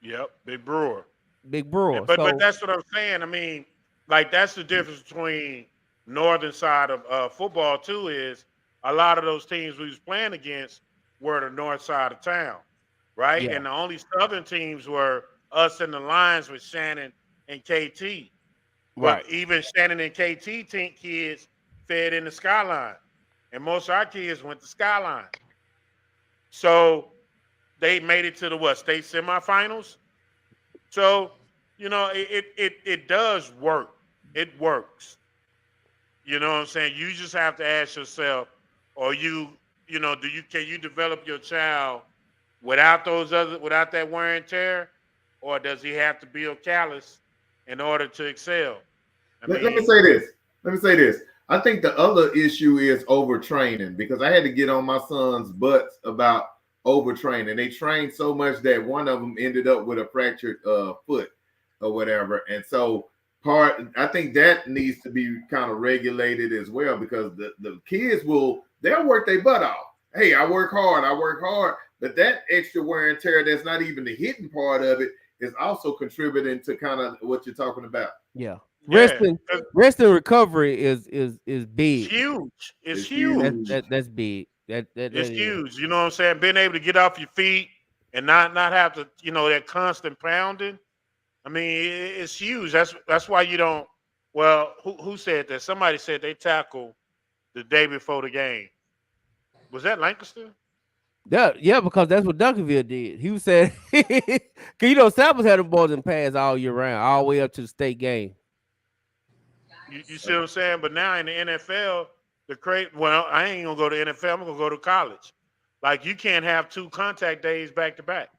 Yep, Big Brewer.
Big Brewer.
But
So
that's what I'm saying. I mean, like that's the difference between northern side of football too. Is a lot of those teams we was playing against were the north side of town, right?
yeah,
And the only southern teams were us and the Lions with Shannon and KT. But
right.
even Shannon and KT team kids fed in the Skyline, and most of our kids went to Skyline. So they made it to the what state semifinals. So you know it does work. It works. You know what I'm saying? You just have to ask yourself, or you know, can you develop your child without that wear and tear, or does he have to build callus in order to excel? I
Let me
mean,
say this. Let me say this. I think the other issue is overtraining, because I had to get on my son's butts about overtraining. They trained so much that one of them ended up with a fractured foot or whatever. And so I think that needs to be kind of regulated as well, because the kids they'll work their butt off. Hey, I work hard. But that extra wear and tear that's not even the hitting part of it is also contributing to kind of what you're talking about.
Yeah.
yeah,
Rest and recovery is
it's
big.
huge. It's
It's
huge.
huge.
That's big. That
It's
is.
huge. You know what I'm saying? Being able to get off your feet and not have to, you know, that constant pounding. I mean, it's huge. That's why you don't. Well, who said that? Somebody said they tackle the day before the game. Was that Lancaster?
Yeah, because that's what Duncanville did. He was saying, cause Samples had them boys in pads all year round, all the way up to the state game.
You see what I'm saying? But now in the NFL, I ain't gonna go to NFL. I'm gonna go to college. Like you can't have 2 contact days back to back.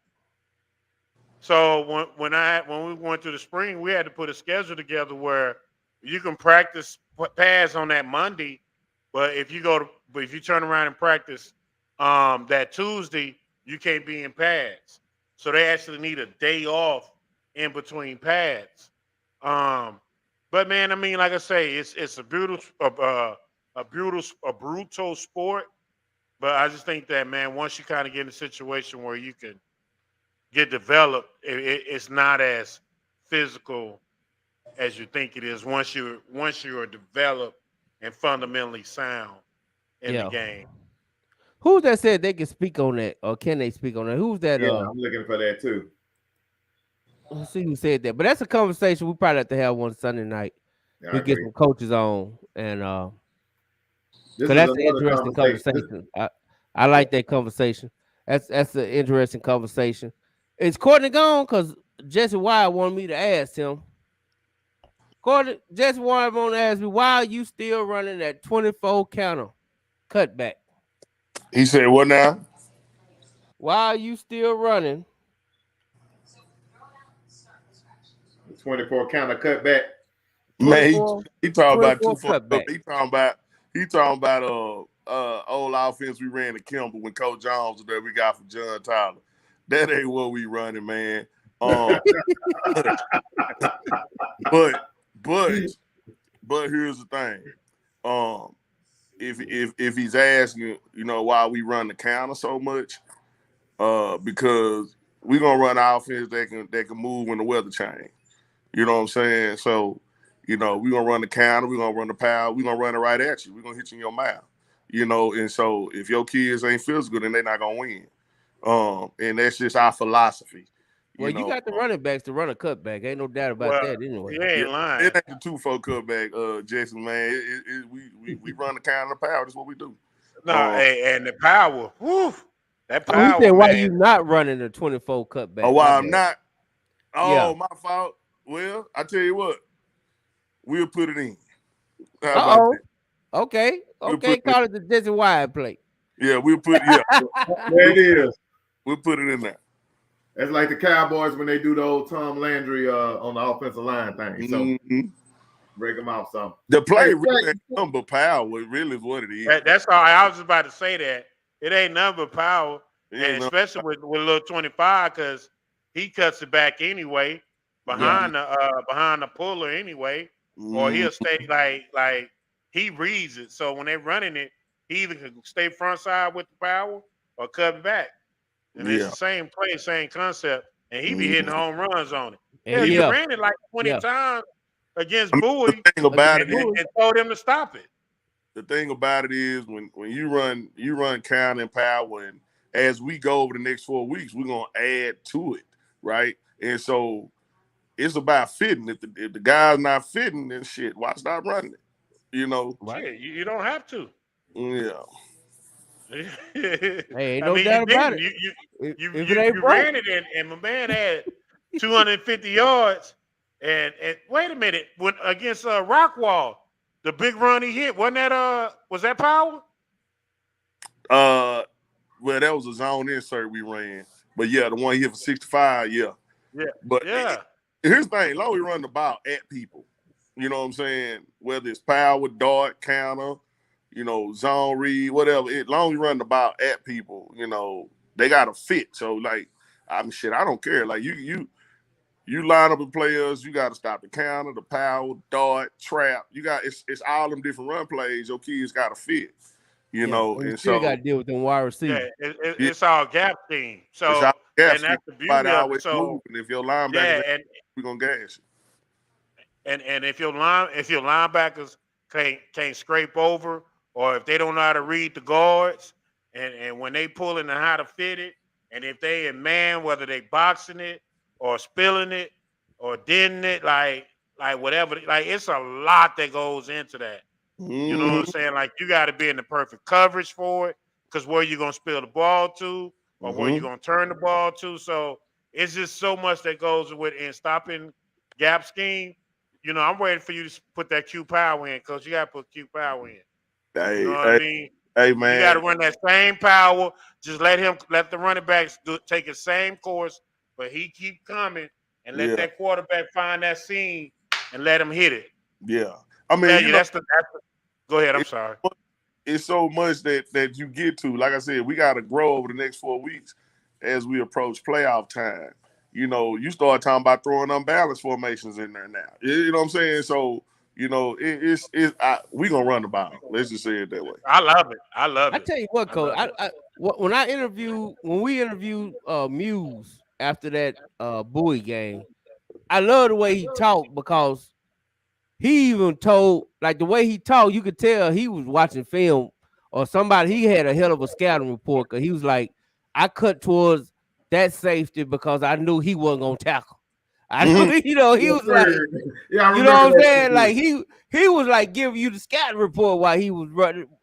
So when we went through the spring, we had to put a schedule together where you can practice pads on that Monday, but if you turn around and practice that Tuesday, you can't be in pads. So they actually need a day off in between pads. But man, I mean, like I say, it's a brutal sport. But I just think that, man, once you kind of get in a situation where you can get developed, it's not as physical as you think it is once you are developed and fundamentally sound in the game.
Who's that said they can speak on that, or can they speak on that? Who's that?
Yeah, I'm looking for that too.
Let's see who said that. But that's a conversation we probably have to have one Sunday night.
Yeah,
we get some coaches on, and
this
that's an interesting conversation. I like that conversation. That's an interesting conversation. Is Courtney gone? Because Jesse Wyatt wanted me to ask him. Jesse Wyatt wanted to ask me, why are you still running that 24 counter cutback?
He said, what now?
Why are you still running
24 counter cutback?
Man, he talking about 2
cutback.
He talking about old offense we ran to Kimball when Coach Jones was there. We got from John Tyler. That ain't what we running, man. But here's the thing. If he's asking, why we run the counter so much, because we're gonna run an offense that can move when the weather change. You know what I'm saying? So, we're gonna run the counter, we're gonna run the power, we're gonna run it right at you. We're gonna hit you in your mouth. And so if your kids ain't physical, then they're not gonna win. And that's just our philosophy.
You got the running backs to run a cutback. Ain't no doubt about that anyway.
You ain't lying.
It ain't the 2-4 cutback, Jason, man. We run the counter of power. That's what we do.
No, and the power. Whew, that power.
Who said why you not running the 24 cutback?
Oh, why I'm not? Oh, my fault. Well, I tell you what. We'll put it in.
Okay. Call it the Jesse Wyatt play.
Yeah, we'll put
there it is.
We'll put it in there.
That's like the Cowboys when they do the old Tom Landry on the offensive line thing. So break them out some.
The play really ain't number power. Really is what it is.
That's all. I was just about to say that it ain't number power, and especially with little 25, because he cuts it back anyway behind the puller anyway, or he'll stay like he reads it. So when they're running it, he either can stay front side with the power or cut back. And it's the same play, same concept, and he be hitting home runs on it. He ran it like 20 times against Bowie,
the thing about it
and told him to stop it.
The thing about it is when you run count and power, and as we go over the next 4 weeks, we're gonna add to it, right? And so it's about fitting. If the guy's not fitting, then shit, why stop running it?
Right. Shit, you don't have to.
Yeah.
Hey, ain't no doubt about it.
You ran it in, and my man had 250 yards. And wait a minute, when against Rockwall, the big run he hit, was that power?
Well, that was a zone insert we ran. But yeah, the one he hit for 65, yeah.
Yeah.
But here's the thing, long we run the ball at people. You know what I'm saying? Whether it's power, dart, counter, zone read, whatever. Long we run the ball at people, they gotta fit. So I don't care. Like you line up with players, you gotta stop the counter, the power, dart, trap. It's all them different run plays. Your kids gotta fit. And
so got to deal with them wide receivers.
Yeah, it's all gap scheme. So and that's the beauty of it. So
if your linebackers, we're gonna gas you.
And if your linebackers can't scrape over, or if they don't know how to read the guards, and when they pull in and how to fit it, and if they in man, whether they boxing it or spilling it or denting it, like whatever, like it's a lot that goes into that. You know what I'm saying? Like you got to be in the perfect coverage for it. because where you gonna spill the ball to, or where you
Mhm.
gonna turn the ball to. So it's just so much that goes with in stopping gap scheme. You know, I'm waiting for you to put that Q power in, because you gotta put Q power in. You know
Hey,
what I
hey,
mean?
hey,
You got to
man.
run that same power. Just let the running backs take the same course, but he keep coming, and let
Yeah,
that quarterback find that seam and let him hit it.
yeah. I mean,
Tell
you
you
know,
that's the. Go ahead. I'm
it's,
sorry.
it's so much that you get to. Like I said, we got to grow over the next 4 weeks as we approach playoff time. You know, you start talking about throwing unbalanced formations in there now. You know what I'm saying? So, you know, we gonna run the ball. Let's just say it that way.
I love it. I love
I
it.
tell you what,
I
Coach.
love it.
When we interviewed Muse after that Bowie game, I love the way he talked, because he even told, like, the way he talked, you could tell he was watching film or somebody. He had a hell of a scouting report, because he was like, I cut towards that safety because I knew he wasn't gonna tackle. I
Mhm.
knew, he was like,
Yeah, I
you know
remember
what I'm
that
saying?
too.
Like he was like giving you the scouting report while he was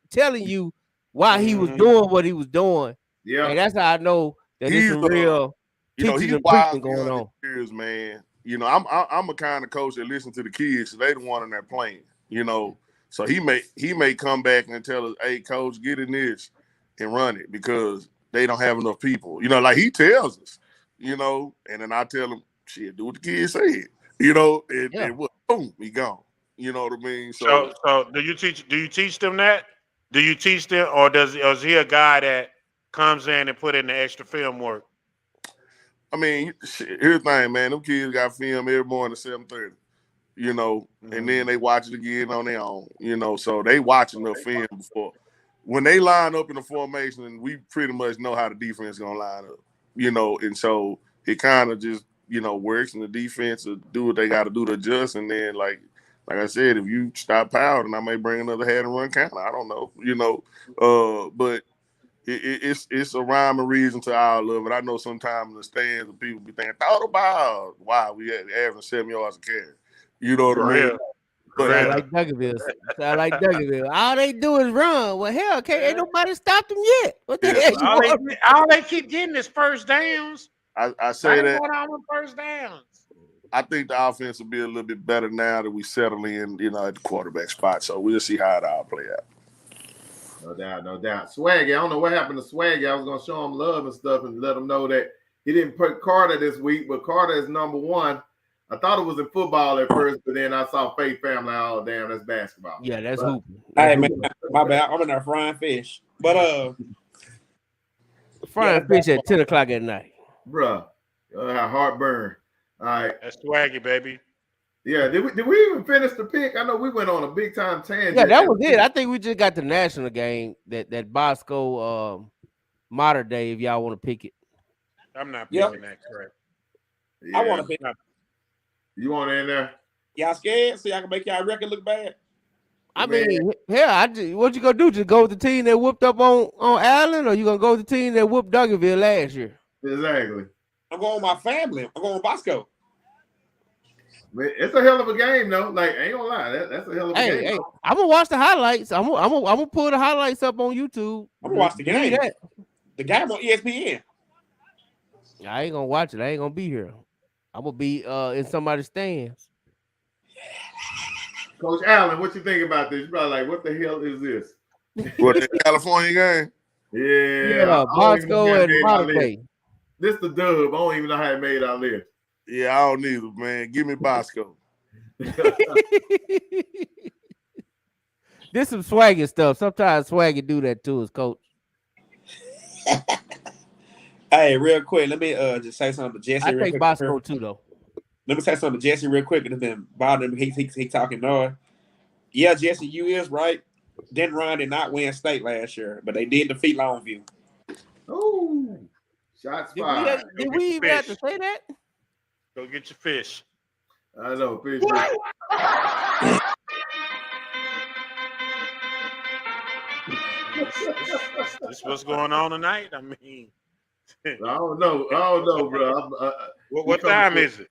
telling you why he was doing what he was doing.
Yeah.
And that's how I know that there's
He's
some real
you know,
teaching
he's
and
wise
preaching going
beyond his
on.
years, man. You know, I'm a kind of coach that listens to the kids. So they the one in there playing. You know, so he may come back and tell us, "Hey, coach, get in this and run it," because they don't have enough people. You know, like he tells us. You know, and then I tell him, "Shit, do what the kids said." You know,
Yeah.
and what? Boom, he gone. You know what I mean?
So do you teach them that? Do you teach them, or is he a guy that comes in and put in the extra film work?
I mean, shit, here's the thing, man. Them kids got film every morning at 7:30. You know, and then they watch it again on their own. You know, so they watching the film before. When they line up in the formation, we pretty much know how the defense is gonna line up. You know, and so it kind of just works, and the defense will do what they got to do to adjust. And then, like I said, if you stop Powell, then I may bring another head and run counter. I don't know. You know, but it's a rhyme and reason to all of it. I know sometimes in the stands, people be thinking, "Thought about why we averaging 7 yards a carry." You know what I mean? But
Sound like Dougaville. Sound like Dougaville. All they do is run. Well, hell, ain't nobody stopped them yet. What the hell you want?
All they keep getting is first downs.
I say that
going on with first downs.
I think the offense will be a little bit better now that we settle in, at the quarterback spot. So we'll see how it all play out.
No doubt, no doubt. Swaggy, I don't know what happened to Swaggy. I was gonna show him love and stuff and let him know that he didn't put Carter this week, but Carter is number one. I thought it was in football at first, but then I saw Faith Family. Oh, damn, that's basketball.
Yeah, that's hooping.
Hey man, my bad. I'm in there frying fish, but
frying fish at 10 o'clock at night,
bruh. Heartburn. All right,
that's Swaggy, baby.
Yeah, did we even finish the pick? I know we went on a big time tangent.
Yeah, that was it. I think we just got the national game that Bosco Mater Day. If y'all want to pick it,
I'm not picking that crap.
Yeah.
I want to pick.
You want it in there?
Y'all scared so y'all can make y'all record look bad?
I mean, hell, what you gonna do? Just go with the team that whooped up on Allen, or you gonna go with the team that whooped Dougaville last year?
Exactly.
I'm going with my family. I'm going with Bosco.
It's a hell of a game, though. Like, I ain't gonna lie, that's a hell of a game.
Hey, I'm gonna watch the highlights. I'm gonna pull the highlights up on YouTube.
I'm gonna watch the game. The game on ESPN.
I ain't gonna watch it. I ain't gonna be here. I'm gonna be in somebody's stands.
Coach Allen, what you think about this? You're probably like, what the hell is this?
What, the California game?
Yeah,
Bosco and Monterey.
This the dub. I don't even know how it made our list.
Yeah, I don't either, man. Give me Bosco.
This some swaggy stuff. Sometimes swaggy do that to us, coach.
Hey, real quick, let me just say something to Jesse.
I take Bosco too, though.
Let me say something to Jesse real quick, and it's been bothering him. He talking noise. Yeah, Jesse, you is right. Denron did not win state last year, but they did defeat Longview.
Oh, shots fired.
Did we even have to say that?
Go get your fish.
I know, fish.
This what's going on tonight? I mean,
I don't know, bro.
What time is it?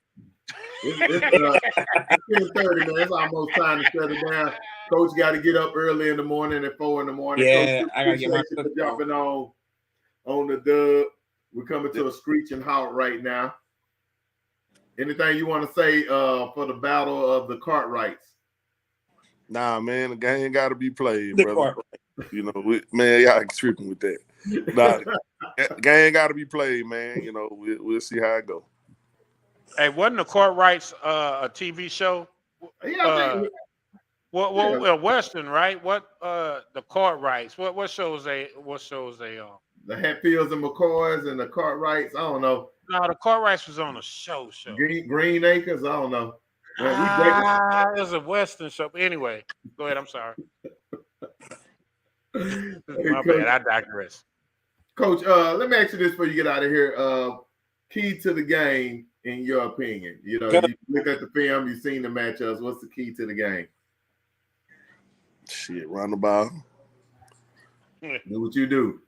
It's 10:30, man. It's almost time to shut it down. Coach got to get up early in the morning at 4 in the morning.
Yeah,
Coach,
I gotta get my
appreciate you for jumping on the dub. We're coming to a screeching halt right now. Anything you want to say for the battle of the Cartwrights?
Nah, man, the game got to be played, brother. You know, man, y'all tripping with that. Nah, the game got to be played, man. You know, we'll see how it go.
Hey, wasn't the Cartwrights a TV show?
Yeah,
Western, right? What the Cartwrights? What shows they on?
The Hatfields and McCoys and the Cartwrights. I don't know.
No, the Cartwrights was on a show.
Green Acres. I don't know.
It was a Western show. Anyway, go ahead. I'm sorry. My bad. I digress.
Coach, let me ask you this before you get out of here. Key to the game, in your opinion. You know, you look at the film, you've seen the matchups. What's the key to the game?
Shit, run the ball.
Do what you do.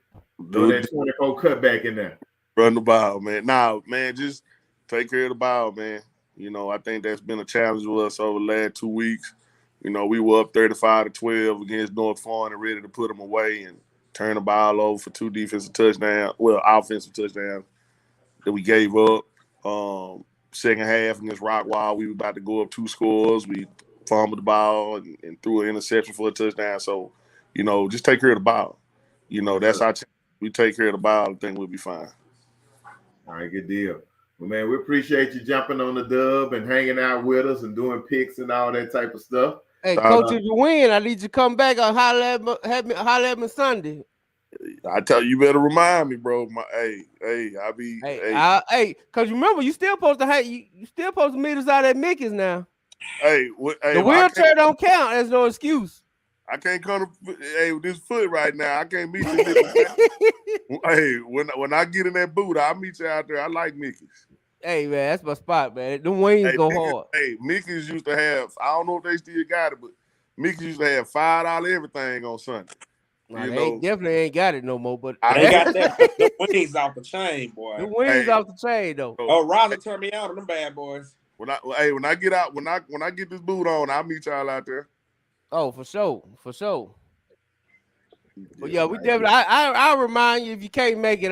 Do that 24 cutback in there.
Run the ball, man. Nah, man, just take care of the ball, man. You know, I think that's been a challenge with us over the last 2 weeks. You know, we were up 35-12 against North Florida, ready to put them away and turn the ball over for 2 defensive touchdowns. Well, offensive touchdowns that we gave up. Second half against Rockwall, we were about to go up 2 scores. We fumbled the ball and threw an interception for a touchdown. So, you know, just take care of the ball. You know, that's our chance. We take care of the ball, I think we'll be fine.
All right, good deal. Well, man, we appreciate you jumping on the dub and hanging out with us and doing picks and all that type of stuff.
Hey, Coach, if you win, I need you to come back and holler at me Sunday.
I tell you, better remind me, bro.
Hey, cause you remember you still supposed to meet us out at Mickey's now.
The
wheelchair don't count as no excuse.
I can't come with this foot right now. I can't meet you. Hey, when I get in that boot, I'll meet you out there. I like Mickey's.
Hey, man, that's my spot, man. The wings go hard.
Hey, Mickey's used to have, I don't know if they still got it, but Mickey's used to have $5 everything on Sunday.
They definitely ain't got it no more, but
they got the wings off the chain, boy.
The wings off the chain, though.
Oh, Roger turned me out on them bad boys.
When I get out, when I get this boot on, I'll meet y'all out there.
Oh, for sure. But yeah, we definitely. I'll remind you if you can't make it.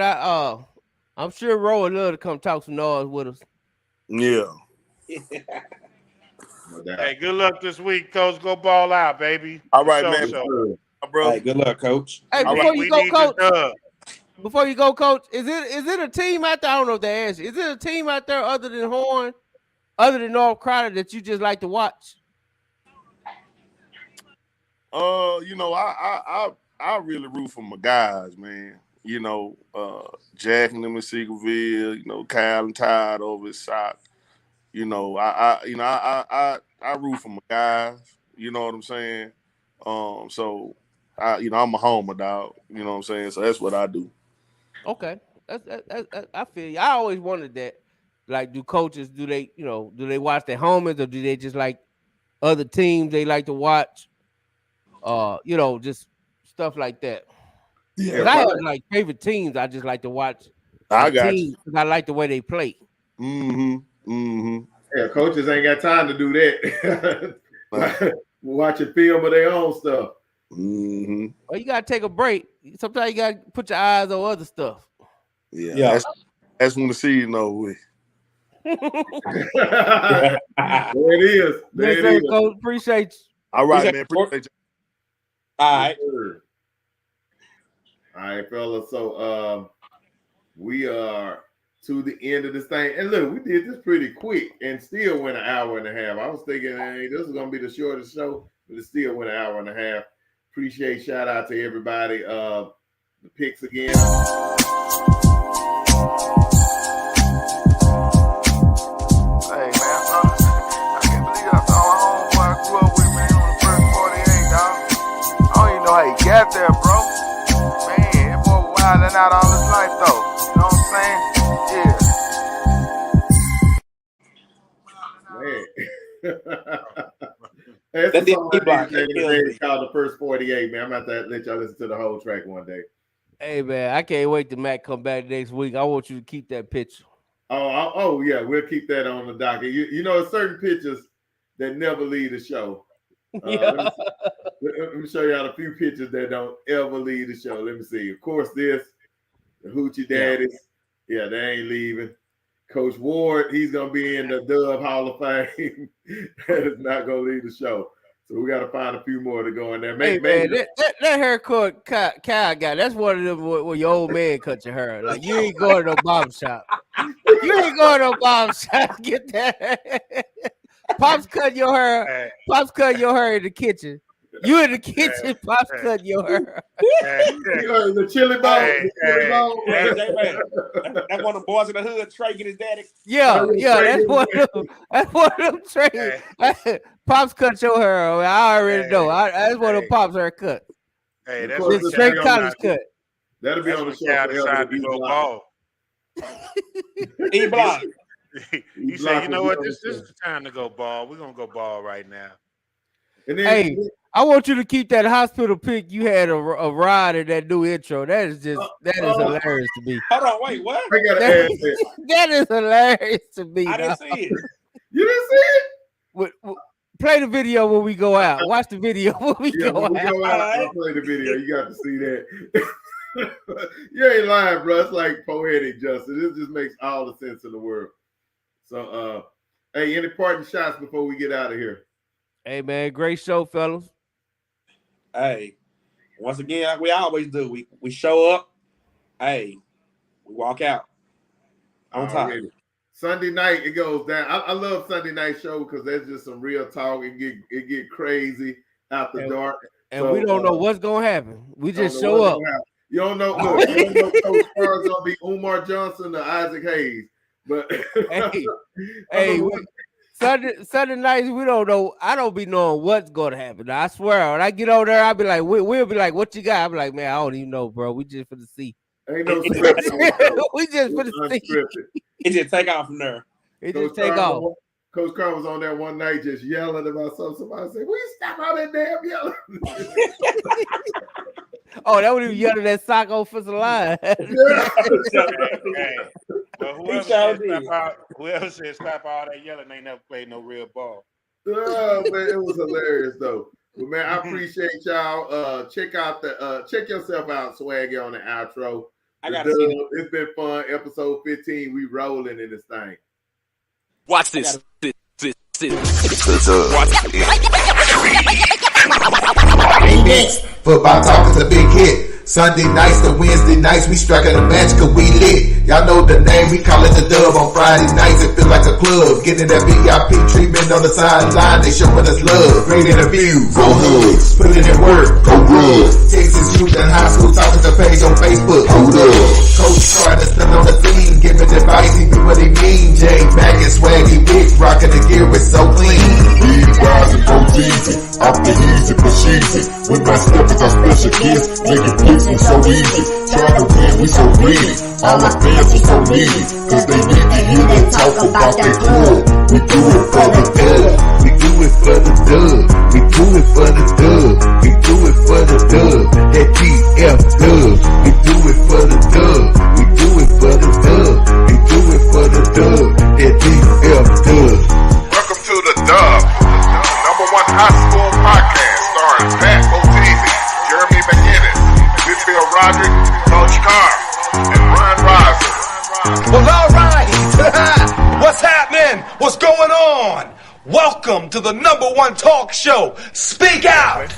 I'm sure Ro would love to come talk some noise with us.
Yeah.
Hey, good luck this week, Coach. Go ball out, baby.
All right, man. Bro.
Hey, good luck, Coach.
Hey, before you go, Coach, is it a team out there? I don't know if they asked you. Is it a team out there other than Horn, other than North Crowder that you just like to watch?
You know, I really root for my guys, man. You know, Jack and them in Seagoville, you know, Kyle and Todd over at Sock. You know, I root for my guys. You know what I'm saying? So I'm a homer dog. You know what I'm saying? So that's what I do.
Okay, I feel you. I always wondered that. Like, do coaches do they watch their homers or do they just like other teams they like to watch? Just stuff like that. Yeah, I have like favorite teams. I just like to watch.
I got you.
I like the way they play.
Yeah, coaches ain't got time to do that. Watching film of their own stuff.
Well, you gotta take a break. Sometimes you gotta put your eyes on other stuff.
Yeah. That's when the season over with.
There it is. There it is.
Coach, appreciate you.
All right, man. Appreciate you.
All right.
All right, fellas. So we are to the end of this thing. And look, we did this pretty quick and still went an hour and a half. I was thinking, hey, this is gonna be the shortest show, but it still went an hour and a half. Appreciate shout out to everybody. The picks again. Hey
man, I can't believe I saw my homeboy I grew up with, man, on the first 48, dog. I don't even know how he got there, bro. Man, that boy wilding out all his life, though. You know what I'm saying?
Man. That's the song called the first 48, man. I'm about to let y'all listen to the whole track one day.
Hey man, I can't wait till Matt come back next week. I want you to keep that picture.
Oh yeah, we'll keep that on the docket. You know, certain pictures that never leave the show.
Yeah.
Let me show y'all a few pictures that don't ever leave the show. Let me see. Of course, the Hoochie Daddies. Yeah, they ain't leaving. Coach Ward, he's gonna be in the Dub Hall of Fame. That is not gonna leave the show. So we got to find a few more to go in there.
Man, that haircut Kyle got, that's one of them where your old man cut your hair. Like, you ain't going to no barber shop. You ain't going to no barber shop. Get that. Pops cut your hair. Pops cut your hair in the kitchen. You in the kitchen, Pops cut your hair.
The chili bone.
That's one of the boys in the hood, Trey, get his daddy.
Yeah, that's one of them Trey. Pops cut your hair. I already know. That's one of Pops' haircut.
Hey, that's
the straight college cut.
That'll be on the show.
Decided to go ball.
E-block.
He said, you know what? This is the time to go ball. We're gonna go ball right now.
And then,
hey, I want you to keep that hospital pic you had a ride in that new intro. That is hilarious to me.
Hold on, wait, what?
That is hilarious to me.
I didn't see it.
You didn't see it?
Play the video when we go out. Watch the video when we go out.
I'll play the video. You got to see that. You ain't lying, bro. It's like poetic justice. It just makes all the sense in the world. So, hey, any parting shots before we get out of here?
Hey, man, great show, fellas.
Hey, once again, like we always do, we show up. Hey, we walk out on top.
Sunday night, it goes down. I love Sunday night show because there's just some real talk. It get crazy after dark.
And we don't know what's gonna happen. We just show up.
You don't know. Look, you don't know Coach Carr's gonna be Umar Johnson or Isaac Hayes. But Sunday nights we don't know. I don't be knowing what's gonna happen. I swear, when I get over there, I'll be like, we'll be like, what you got? I'll be like, man, I don't even know, bro. We just for the see. Ain't no we just for the see.
It just take off from there.
It just take off.
Coach Carr was on there one night just yelling about something. Somebody said, "Will you stop all that damn yelling?"
Oh, that would have yelling at sock offensive line.
Whoever said stop all that yelling ain't never played no real ball.
Oh man, it was hilarious though. But man, I appreciate y'all. Check yourself out, Swaggy, on the outro. It's been fun. Episode 15, we rolling in this thing.
Watch this.
Next, football talk is a big hit. Sunday nights to Wednesday nights, we striking a match cause we lit. Y'all know the name, we call it the Dub. On Friday nights, it feel like a club. Getting that VIP treatment on the sideline, they showing us love. Great interviews, go Hoods, put in work, go good. Texas youth and high school talking to page on Facebook, hold up. Coach Carr that's still on the scene, giving advice, he do what he mean. Jay Mack and Swaggy Big, rocking the gear, it's so clean.
Big guys and go easy, off the easy, push easy. With my steppers, our special kids, making blitzing so easy. Trying to win, we so greedy. All our fans are so needy, cause they need to hear them talk about their club. We do it for the dub.
We do it for the dub. We do it for the dub. We do it for the dub. That TF dub. We do it for the dub. We do it for the dub. We do it for the dub. That TF dub.
Welcome to the Dub, #1 high school podcast starring Pat Botese, Jeremy McInnes, Whitfield Roderick, Coach Carr, and Ron Riser.
Well, all right. What's happening? What's going on? Welcome to the #1 talk show. Speak out.